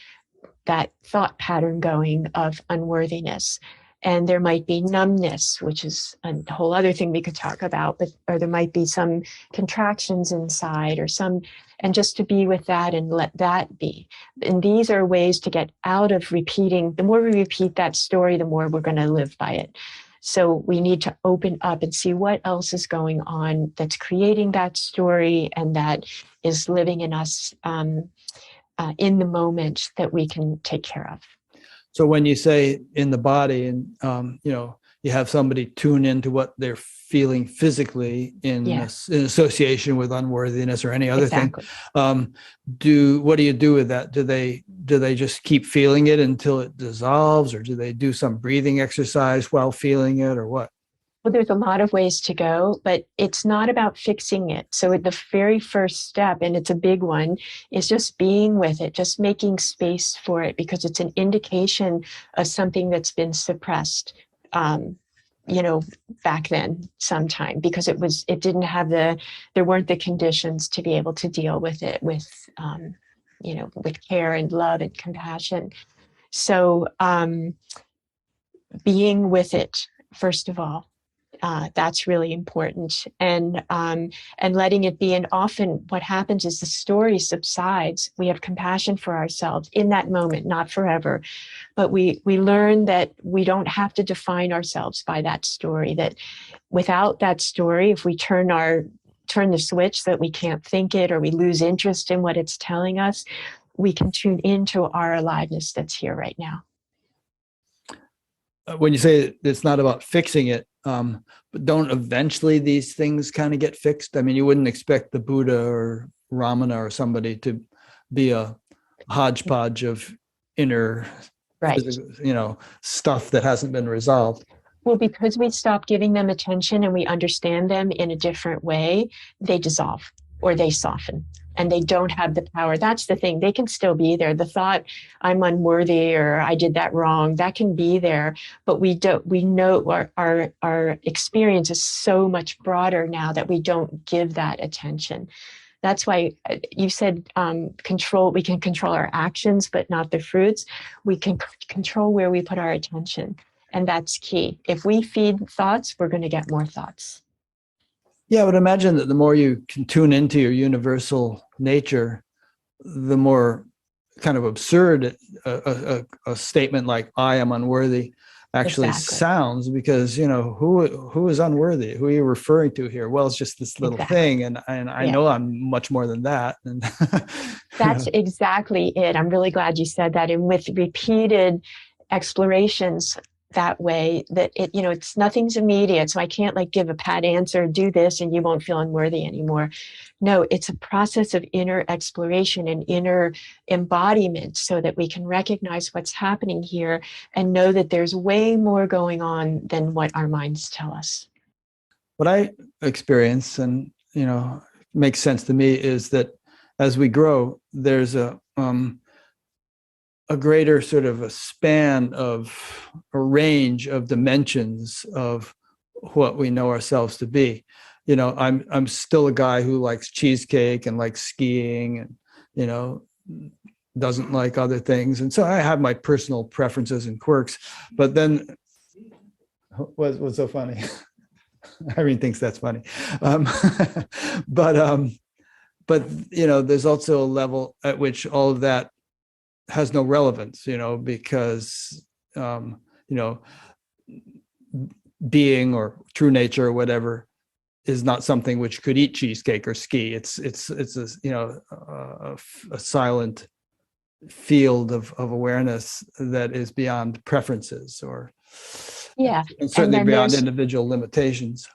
thought pattern going of unworthiness. And there might be numbness, which is a whole other thing we could talk about, but or there might be some contractions inside or some, and just to be with that and let that be. And these are ways to get out of repeating. The more we repeat that story, the more we're going to live by it. So we need to open up and see what else is going on that's creating that story and that is living in us in the moment that we can take care of. So when you say in the body, and you know, you have somebody tune into what they're feeling physically in association with unworthiness or any other thing. What do you do with that? Do they just keep feeling it until it dissolves, or do they do some breathing exercise while feeling it, or what? Well, there's a lot of ways to go, but it's not about fixing it. So the very first step, and it's a big one, is just being with it, just making space for it, because it's an indication of something that's been suppressed, you know, back then sometime, because it didn't have there weren't the conditions to be able to deal with it with, you know, with care and love and compassion. So being with it, first of all, that's really important, and letting it be. And often what happens is the story subsides. We have compassion for ourselves in that moment, not forever, but we learn that we don't have to define ourselves by that story, that without that story, if we turn the switch so that we can't think it, or we lose interest in what it's telling us, we can tune into our aliveness that's here right now. When you say it's not about fixing it, but don't eventually these things kind of get fixed? I mean, you wouldn't expect the Buddha or Ramana or somebody to be a hodgepodge of inner, you know, stuff that hasn't been resolved. Well, because we stop giving them attention and we understand them in a different way, they dissolve or they soften, and they don't have the power. That's the thing. They can still be there. The thought, I'm unworthy, or I did that wrong, that can be there, but we know our experience is so much broader now that we don't give that attention. That's why you said control. We can control our actions, but not the fruits. We can control where we put our attention. And that's key. If we feed thoughts, we're going to get more thoughts. Yeah, I would imagine that the more you can tune into your universal nature, the more kind of absurd a statement like "I am unworthy" actually Exactly. sounds, because who is unworthy? Who are you referring to here? Well, it's just this little Exactly. thing, and I Yeah. know I'm much more than that. And That's exactly it. I'm really glad you said that. And with repeated explorations that way, that it's nothing's immediate. So I can't like give a pat answer, do this, and you won't feel unworthy anymore. No, it's a process of inner exploration and inner embodiment so that we can recognize what's happening here and know that there's way more going on than what our minds tell us. what I experience, and makes sense to me, is that as we grow, there's a greater sort of a span of a range of dimensions of what we know ourselves to be. I'm still a guy who likes cheesecake and likes skiing, and doesn't like other things, and so I have my personal preferences and quirks. But then, what's so funny? Irene thinks that's funny. um, but there's also a level at which all of that has no relevance, because being or true nature or whatever is not something which could eat cheesecake or ski. It's a silent field of awareness that is beyond preferences, or Yeah. and certainly then beyond there's individual limitations.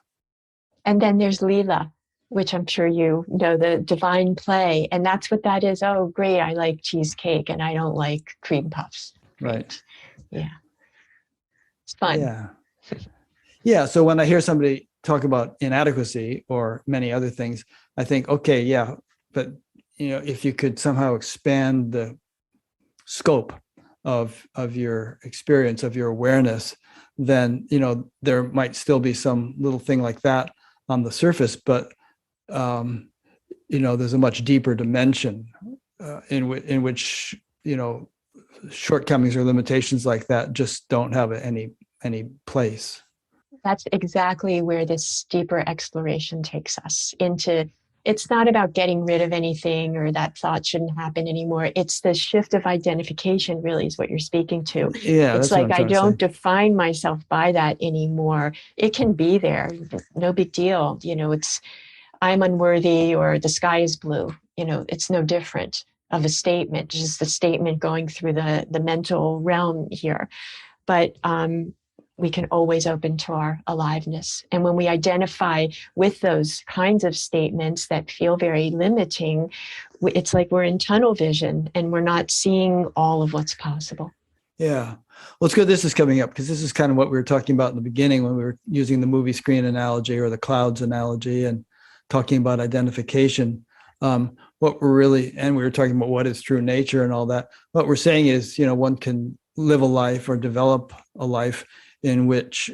And then there's Leela, which I'm sure you know, the divine play. And that's what that is. Oh, great. I like cheesecake and I don't like cream puffs. Great. Right. Yeah. It's fun. Yeah. Yeah. So when I hear somebody talk about inadequacy or many other things, I think, okay, yeah, but if you could somehow expand the scope of your experience, of your awareness, then there might still be some little thing like that on the surface, but there's a much deeper dimension in which shortcomings or limitations like that just don't have any place. That's exactly where this deeper exploration takes us into. It's not about getting rid of anything or that thought shouldn't happen anymore. It's the shift of identification, really, is what you're speaking to. Yeah, It's that's what like I'm I trying to say. don't define myself by that anymore. It can be there, no big deal. It's I'm unworthy or the sky is blue. It's no different of a statement, just a statement going through the mental realm here. But we can always open to our aliveness. And when we identify with those kinds of statements that feel very limiting, it's like we're in tunnel vision and we're not seeing all of what's possible. Yeah. Well, it's good this is coming up, because this is kind of what we were talking about in the beginning when we were using the movie screen analogy or the clouds analogy and talking about identification. What we're really, and we were talking about what is true nature and all that. What we're saying is, one can live a life or develop a life in which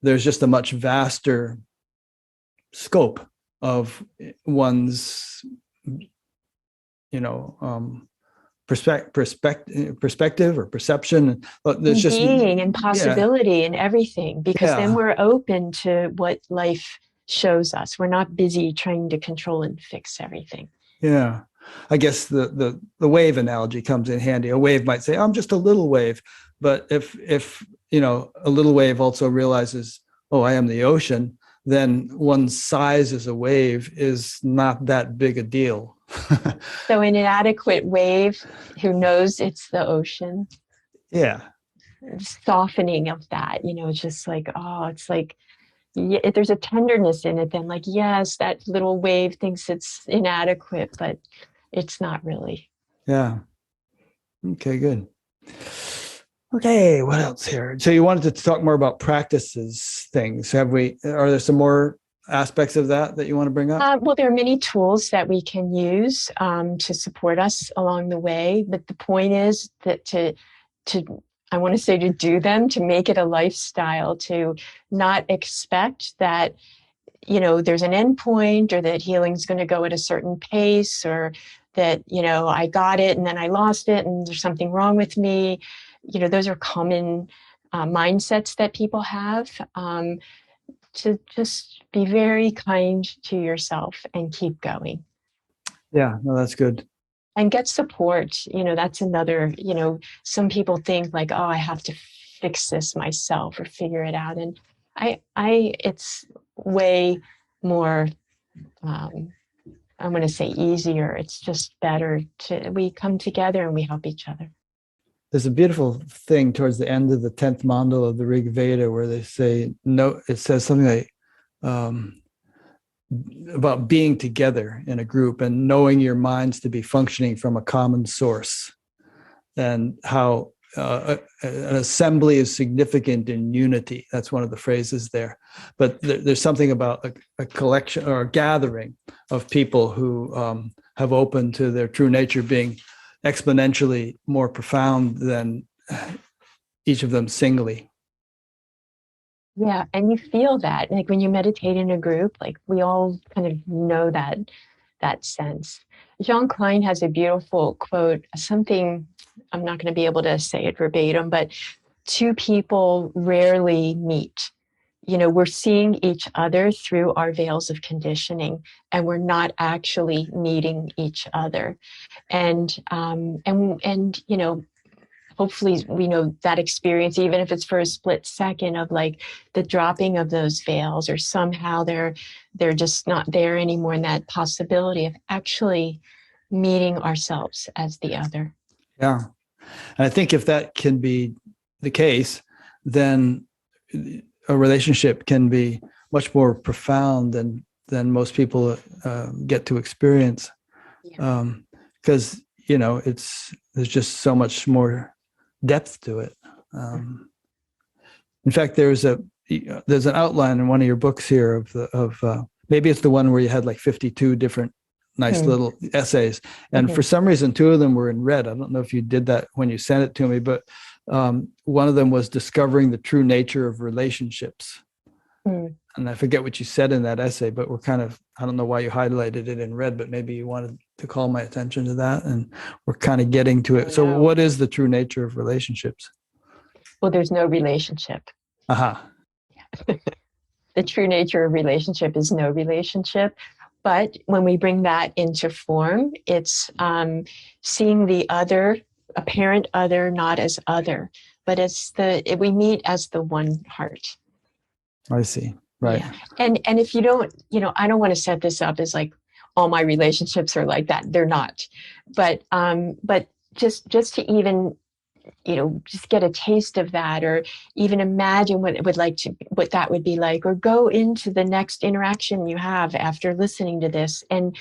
there's just a much vaster scope of one's, perspective or perception. But there's just being and possibility and everything, because then we're open to what life shows us. We're not busy trying to control and fix everything. Yeah. I guess the wave analogy comes in handy. A wave might say, I'm just a little wave. But if a little wave also realizes, oh, I am the ocean, then one's size as a wave is not that big a deal. So an inadequate wave who knows it's the ocean. Yeah. Softening of that, it's just like, oh, it's like, yeah, there's a tenderness in it then, like, yes, that little wave thinks it's inadequate, but it's not really. Yeah. Okay, good. Okay, what else here? So you wanted to talk more about practices things. Are there some more aspects of that you want to bring up? Well, there are many tools that we can use to support us along the way, but the point is that I want to say to do them, to make it a lifestyle, to not expect that there's an end point, or that healing's going to go at a certain pace, or that, I got it and then I lost it and there's something wrong with me. Those are common mindsets that people have. To just be very kind to yourself and keep going. Yeah, no, that's good. And get support. That's another, some people think like, oh, I have to fix this myself or figure it out. And it's way more, I'm going to say easier. It's just better we come together and we help each other. There's a beautiful thing towards the end of the 10th mandala of the Rig Veda where they say, no, it says something like, about being together in a group and knowing your minds to be functioning from a common source, and how an assembly is significant in unity. That's one of the phrases there. But there's something about a collection or a gathering of people who have opened to their true nature being exponentially more profound than each of them singly. Yeah, and you feel that, like when you meditate in a group, like we all kind of know that sense. John Klein has a beautiful quote, something, I'm not going to be able to say it verbatim, but two people rarely meet. We're seeing each other through our veils of conditioning, and we're not actually meeting each other. And hopefully we know that experience, even if it's for a split second, of like the dropping of those veils, or somehow they're just not there anymore, and that possibility of actually meeting ourselves as the other. Yeah. And I think if that can be the case, then a relationship can be much more profound than most people get to experience. Because, there's just so much more depth to it. In fact, there's an outline in one of your books here of maybe it's the one where you had like 52 different nice little essays, and for some reason 2 of them were in red. I don't know if you did that when you sent it to me, but one of them was discovering the true nature of relationships. And I forget what you said in that essay, but I don't know why you highlighted it in red, but maybe you wanted to call my attention to that, and we're kind of getting to it. So what is the true nature of relationships? Well, there's no relationship. Aha. The true nature of relationship is no relationship. But when we bring that into form, it's seeing the other, apparent other, not as other, but we meet as the one heart. I see. Right. Yeah. And if you don't, I don't want to set this up as like all my relationships are like that. They're not. But just to even, just get a taste of that, or even imagine what that would be like, or go into the next interaction you have after listening to this, and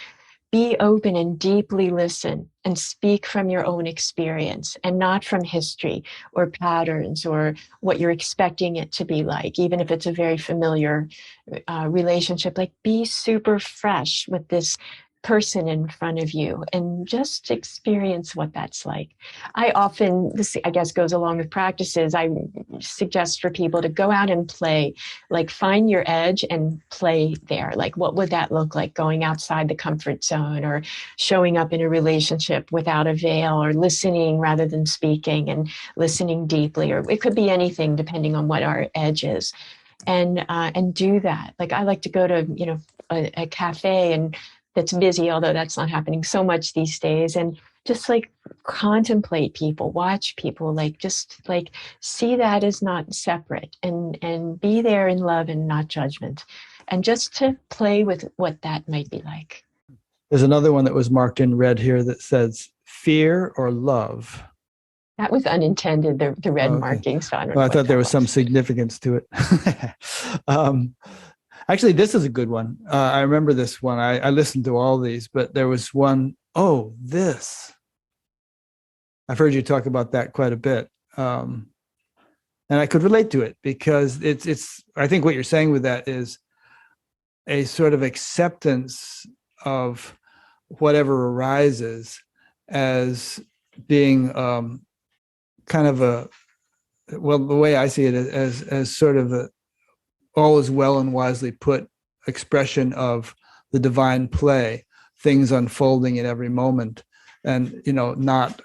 be open and deeply listen and speak from your own experience, and not from history or patterns or what you're expecting it to be like, even if it's a very familiar relationship. Like, be super fresh with this person in front of you and just experience what that's like. This I guess goes along with practices. I suggest for people to go out and play, like find your edge and play there. Like, what would that look like, going outside the comfort zone, or showing up in a relationship without a veil, or listening rather than speaking, and listening deeply, or it could be anything depending on what our edge is. And do that. Like, I like to go to, a cafe and that's busy, although that's not happening so much these days, and just like contemplate people, watch people, like just like see that as not separate, and be there in love and not judgment, and just to play with what that might be like. There's another one that was marked in red here that says fear or love. That was unintended, the red marking, so I don't know. I thought there was some significance to it. Actually, this is a good one. I remember this one. I listened to all these, but there was one, this. I've heard you talk about that quite a bit. And I could relate to it, because I think what you're saying with that is a sort of acceptance of whatever arises as being kind of the way I see it, as sort of all is well and wisely put expression of the divine play, things unfolding at every moment, and not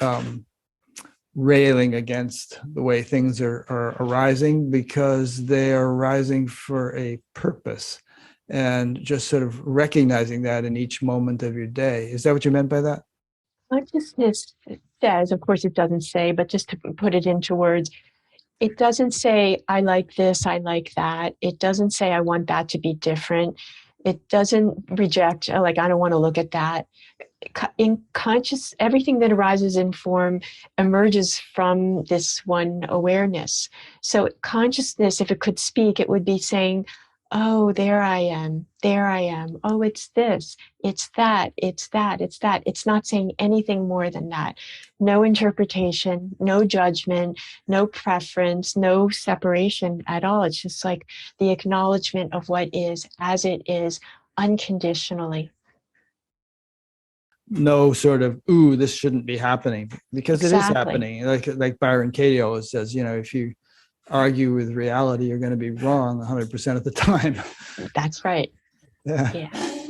railing against the way things are arising, because they are arising for a purpose, and just sort of recognizing that in each moment of your day. Is that what you meant by that? Consciousness says, of course it doesn't say, but just to put it into words, it doesn't say, I like this, I like that. It doesn't say, I want that to be different. It doesn't reject, like, I don't want to look at that. In conscious, everything that arises in form emerges from this one awareness. So consciousness, if it could speak, it would be saying, oh, there I am, there I am. Oh, it's this, it's that, it's that, it's that. It's not saying anything more than that. No interpretation, no judgment, no preference, no separation at all. It's just like the acknowledgement of what is as it is, unconditionally. No sort of, ooh, this shouldn't be happening, because it is Exactly. happening. Like Byron Katie always says, if you argue with reality, you're going to be wrong 100% of the time. That's right. Yeah. Yeah.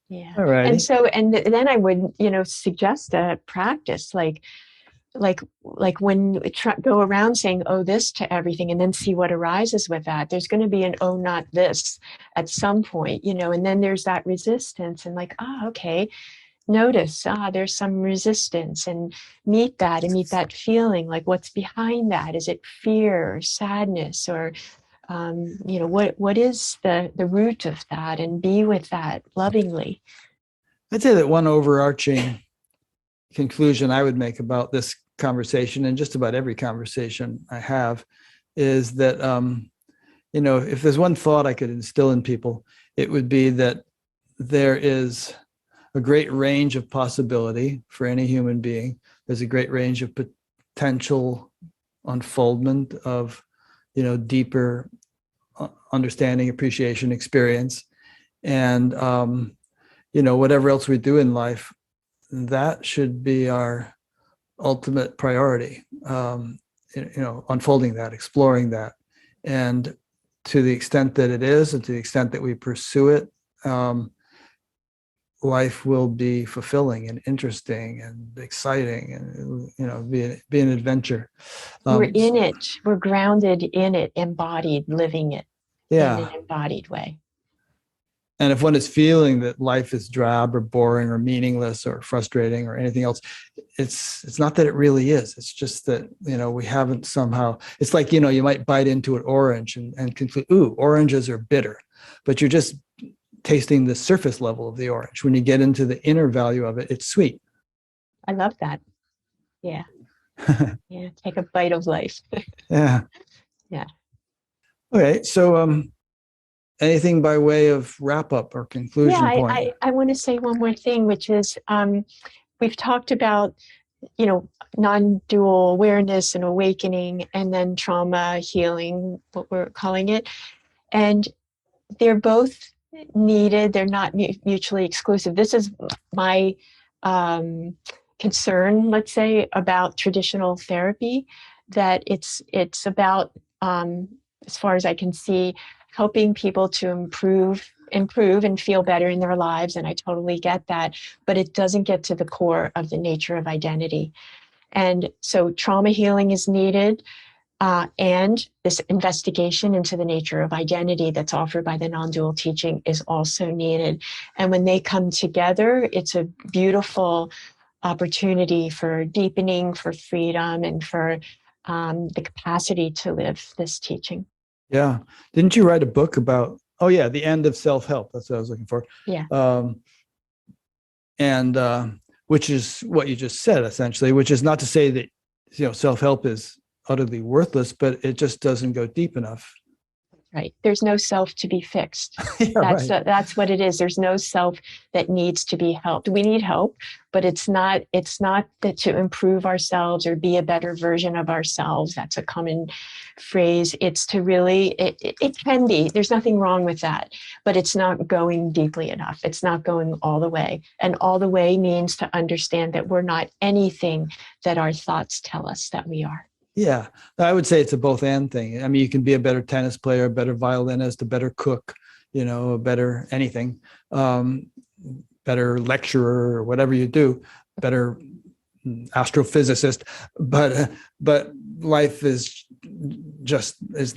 Yeah. All righty. And so, and then I would, suggest a practice like when we go around saying, oh, this to everything, and then see what arises with that. There's going to be an, oh, not this at some point, and then there's that resistance, and like, okay, notice, there's some resistance, and meet that feeling, like what's behind that. Is it fear or sadness, or what is the root of that, and be with that lovingly. I'd say that one overarching conclusion I would make about this conversation, and just about every conversation I have, is that if there's one thought I could instill in people, it would be that there is a great range of possibility for any human being. There's a great range of potential unfoldment of, deeper understanding, appreciation, experience, and whatever else we do in life, that should be our ultimate priority. Unfolding that, exploring that, and to the extent that it is, and to the extent that we pursue it, life will be fulfilling and interesting and exciting, and be an adventure. We're in it. We're grounded in it, embodied, living it in an embodied way. And if one is feeling that life is drab or boring or meaningless or frustrating or anything else, it's not that it really is. It's just that, we haven't somehow, it's like, you might bite into an orange and conclude, ooh, oranges are bitter, but you're just tasting the surface level of the orange. When you get into the inner value of it, it's sweet. I love that. Yeah. Yeah. Take a bite of life. Yeah. Yeah. Okay. So, anything by way of wrap up or conclusion point? I want to say one more thing, which is, we've talked about, non-dual awareness and awakening, and then trauma healing, what we're calling it. And they're both needed. They're not mutually exclusive. This is my concern, let's say, about traditional therapy, that it's about, as far as I can see, helping people to improve and feel better in their lives. And I totally get that, but it doesn't get to the core of the nature of identity. And so trauma healing is needed. And this investigation into the nature of identity that's offered by the non-dual teaching is also needed. And when they come together, it's a beautiful opportunity for deepening, for freedom, and for the capacity to live this teaching. Yeah. Didn't you write a book about, the end of self-help? That's what I was looking for. Yeah. And which is what you just said, essentially, which is not to say that, self-help is utterly worthless, but it just doesn't go deep enough. Right. There's no self to be fixed. Yeah, that's what it is. There's no self that needs to be helped. We need help, but it's not that to improve ourselves or be a better version of ourselves. That's a common phrase. It's to really, it can be, there's nothing wrong with that, but it's not going deeply enough. It's not going all the way. And all the way means to understand that we're not anything that our thoughts tell us that we are. Yeah, I would say it's a both and thing. I mean, you can be a better tennis player, a better violinist, a better cook, a better anything, better lecturer or whatever you do, better astrophysicist, but life is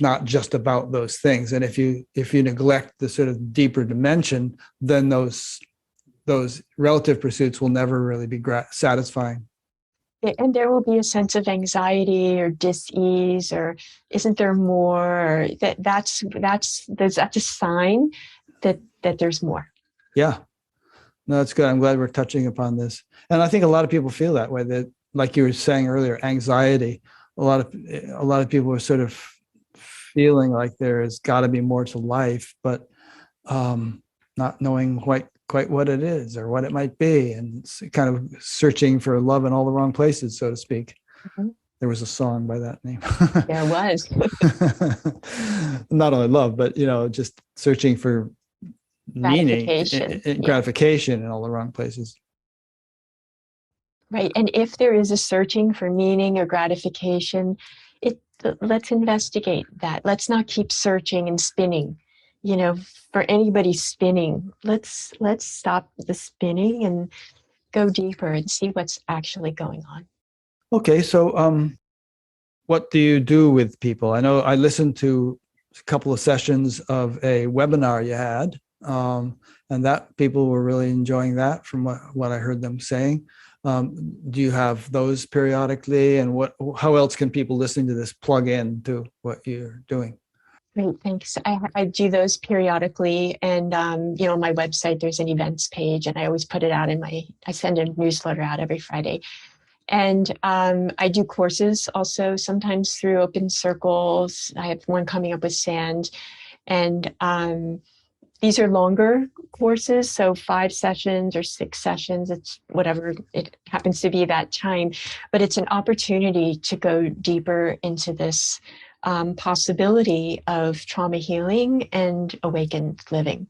not just about those things. And if you neglect the sort of deeper dimension, then those relative pursuits will never really be satisfying. And there will be a sense of anxiety or dis-ease, or isn't there more? Or that's a sign that there's more. Yeah, no, that's good. I'm glad we're touching upon this, and I think a lot of people feel that way. That, like you were saying earlier, anxiety. A lot of people are sort of feeling like there has got to be more to life, but not knowing quite what it is or what it might be, and kind of searching for love in all the wrong places, so to speak. Mm-hmm. There was a song by that name. There was. Not only love, but just searching for meaning and gratification in all the wrong places. Right. And if there is a searching for meaning or gratification, let's investigate that. Let's not keep searching and spinning. For anybody spinning, let's stop the spinning and go deeper and see what's actually going on. Okay, so what do you do with people? I know I listened to a couple of sessions of a webinar you had, and that people were really enjoying that from what I heard them saying. Do you have those periodically, and how else can people listening to this plug in to what you're doing? Great, thanks. I do those periodically, and on my website there's an events page, and I always put it out I send a newsletter out every Friday. And I do courses also, sometimes through Open Circles. I have one coming up with SAND, and these are longer courses, so 5 sessions or 6 sessions, it's whatever it happens to be that time, but it's an opportunity to go deeper into this possibility of trauma healing and awakened living.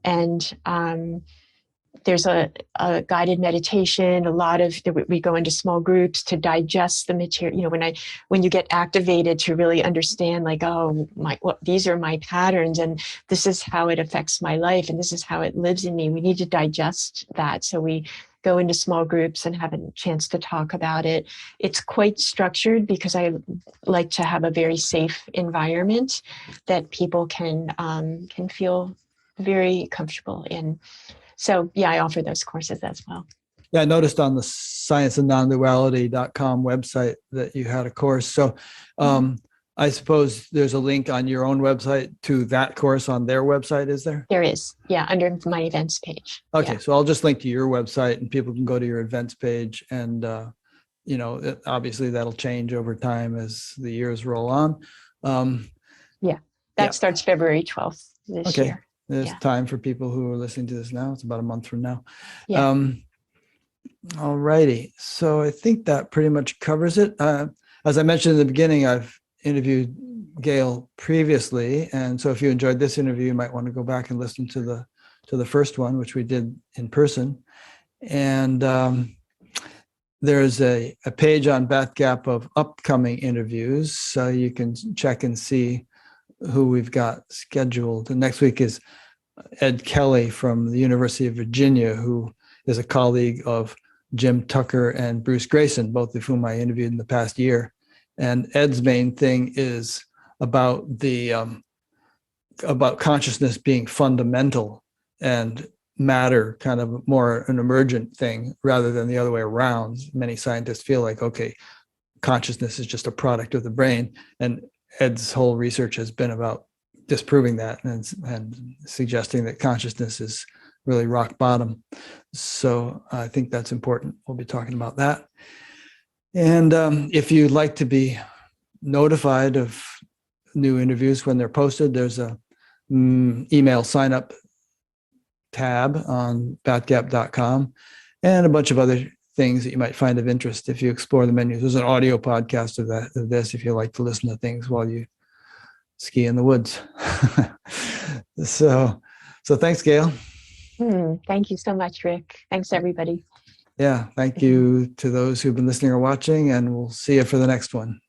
And there's a guided meditation, we go into small groups to digest the material. When you get activated to really understand, like, these are my patterns, and this is how it affects my life, and this is how it lives in me. We need to digest that. So we go into small groups and have a chance to talk about it. It's quite structured because I like to have a very safe environment that people can feel very comfortable in. So yeah, I offer those courses as well. Yeah, I noticed on the scienceandnonduality.com website that you had a course. So I suppose there's a link on your own website to that course on their website, is there? There is, yeah, under my events page. Okay, yeah. So I'll just link to your website and people can go to your events page, and obviously that'll change over time as the years roll on. That starts February 12th this year. There's time for people who are listening to this now. It's about a month from now. Yeah. All righty. So I think that pretty much covers it. As I mentioned in the beginning, I've interviewed Gail previously, and so if you enjoyed this interview, you might want to go back and listen to the first one, which we did in person. And there's a page on Batgap of upcoming interviews, so you can check and see who we've got scheduled. The next week is Ed Kelly from the University of Virginia, who is a colleague of Jim Tucker and Bruce Grayson, both of whom I interviewed in the past year. And Ed's main thing is about about consciousness being fundamental and matter kind of more an emergent thing rather than the other way around. Many scientists feel like, okay, consciousness is just a product of the brain, and Ed's whole research has been about disproving that and suggesting that consciousness is really rock bottom. So I think that's important. We'll be talking about that. And if you'd like to be notified of new interviews when they're posted, there's a email sign up tab on batgap.com and a bunch of other things that you might find of interest if you explore the menus. There's an audio podcast of this if you like to listen to things while you ski in the woods. So thanks, Gail. Thank you so much, Rick. Thanks, everybody. Yeah, thank you to those who've been listening or watching, and we'll see you for the next one.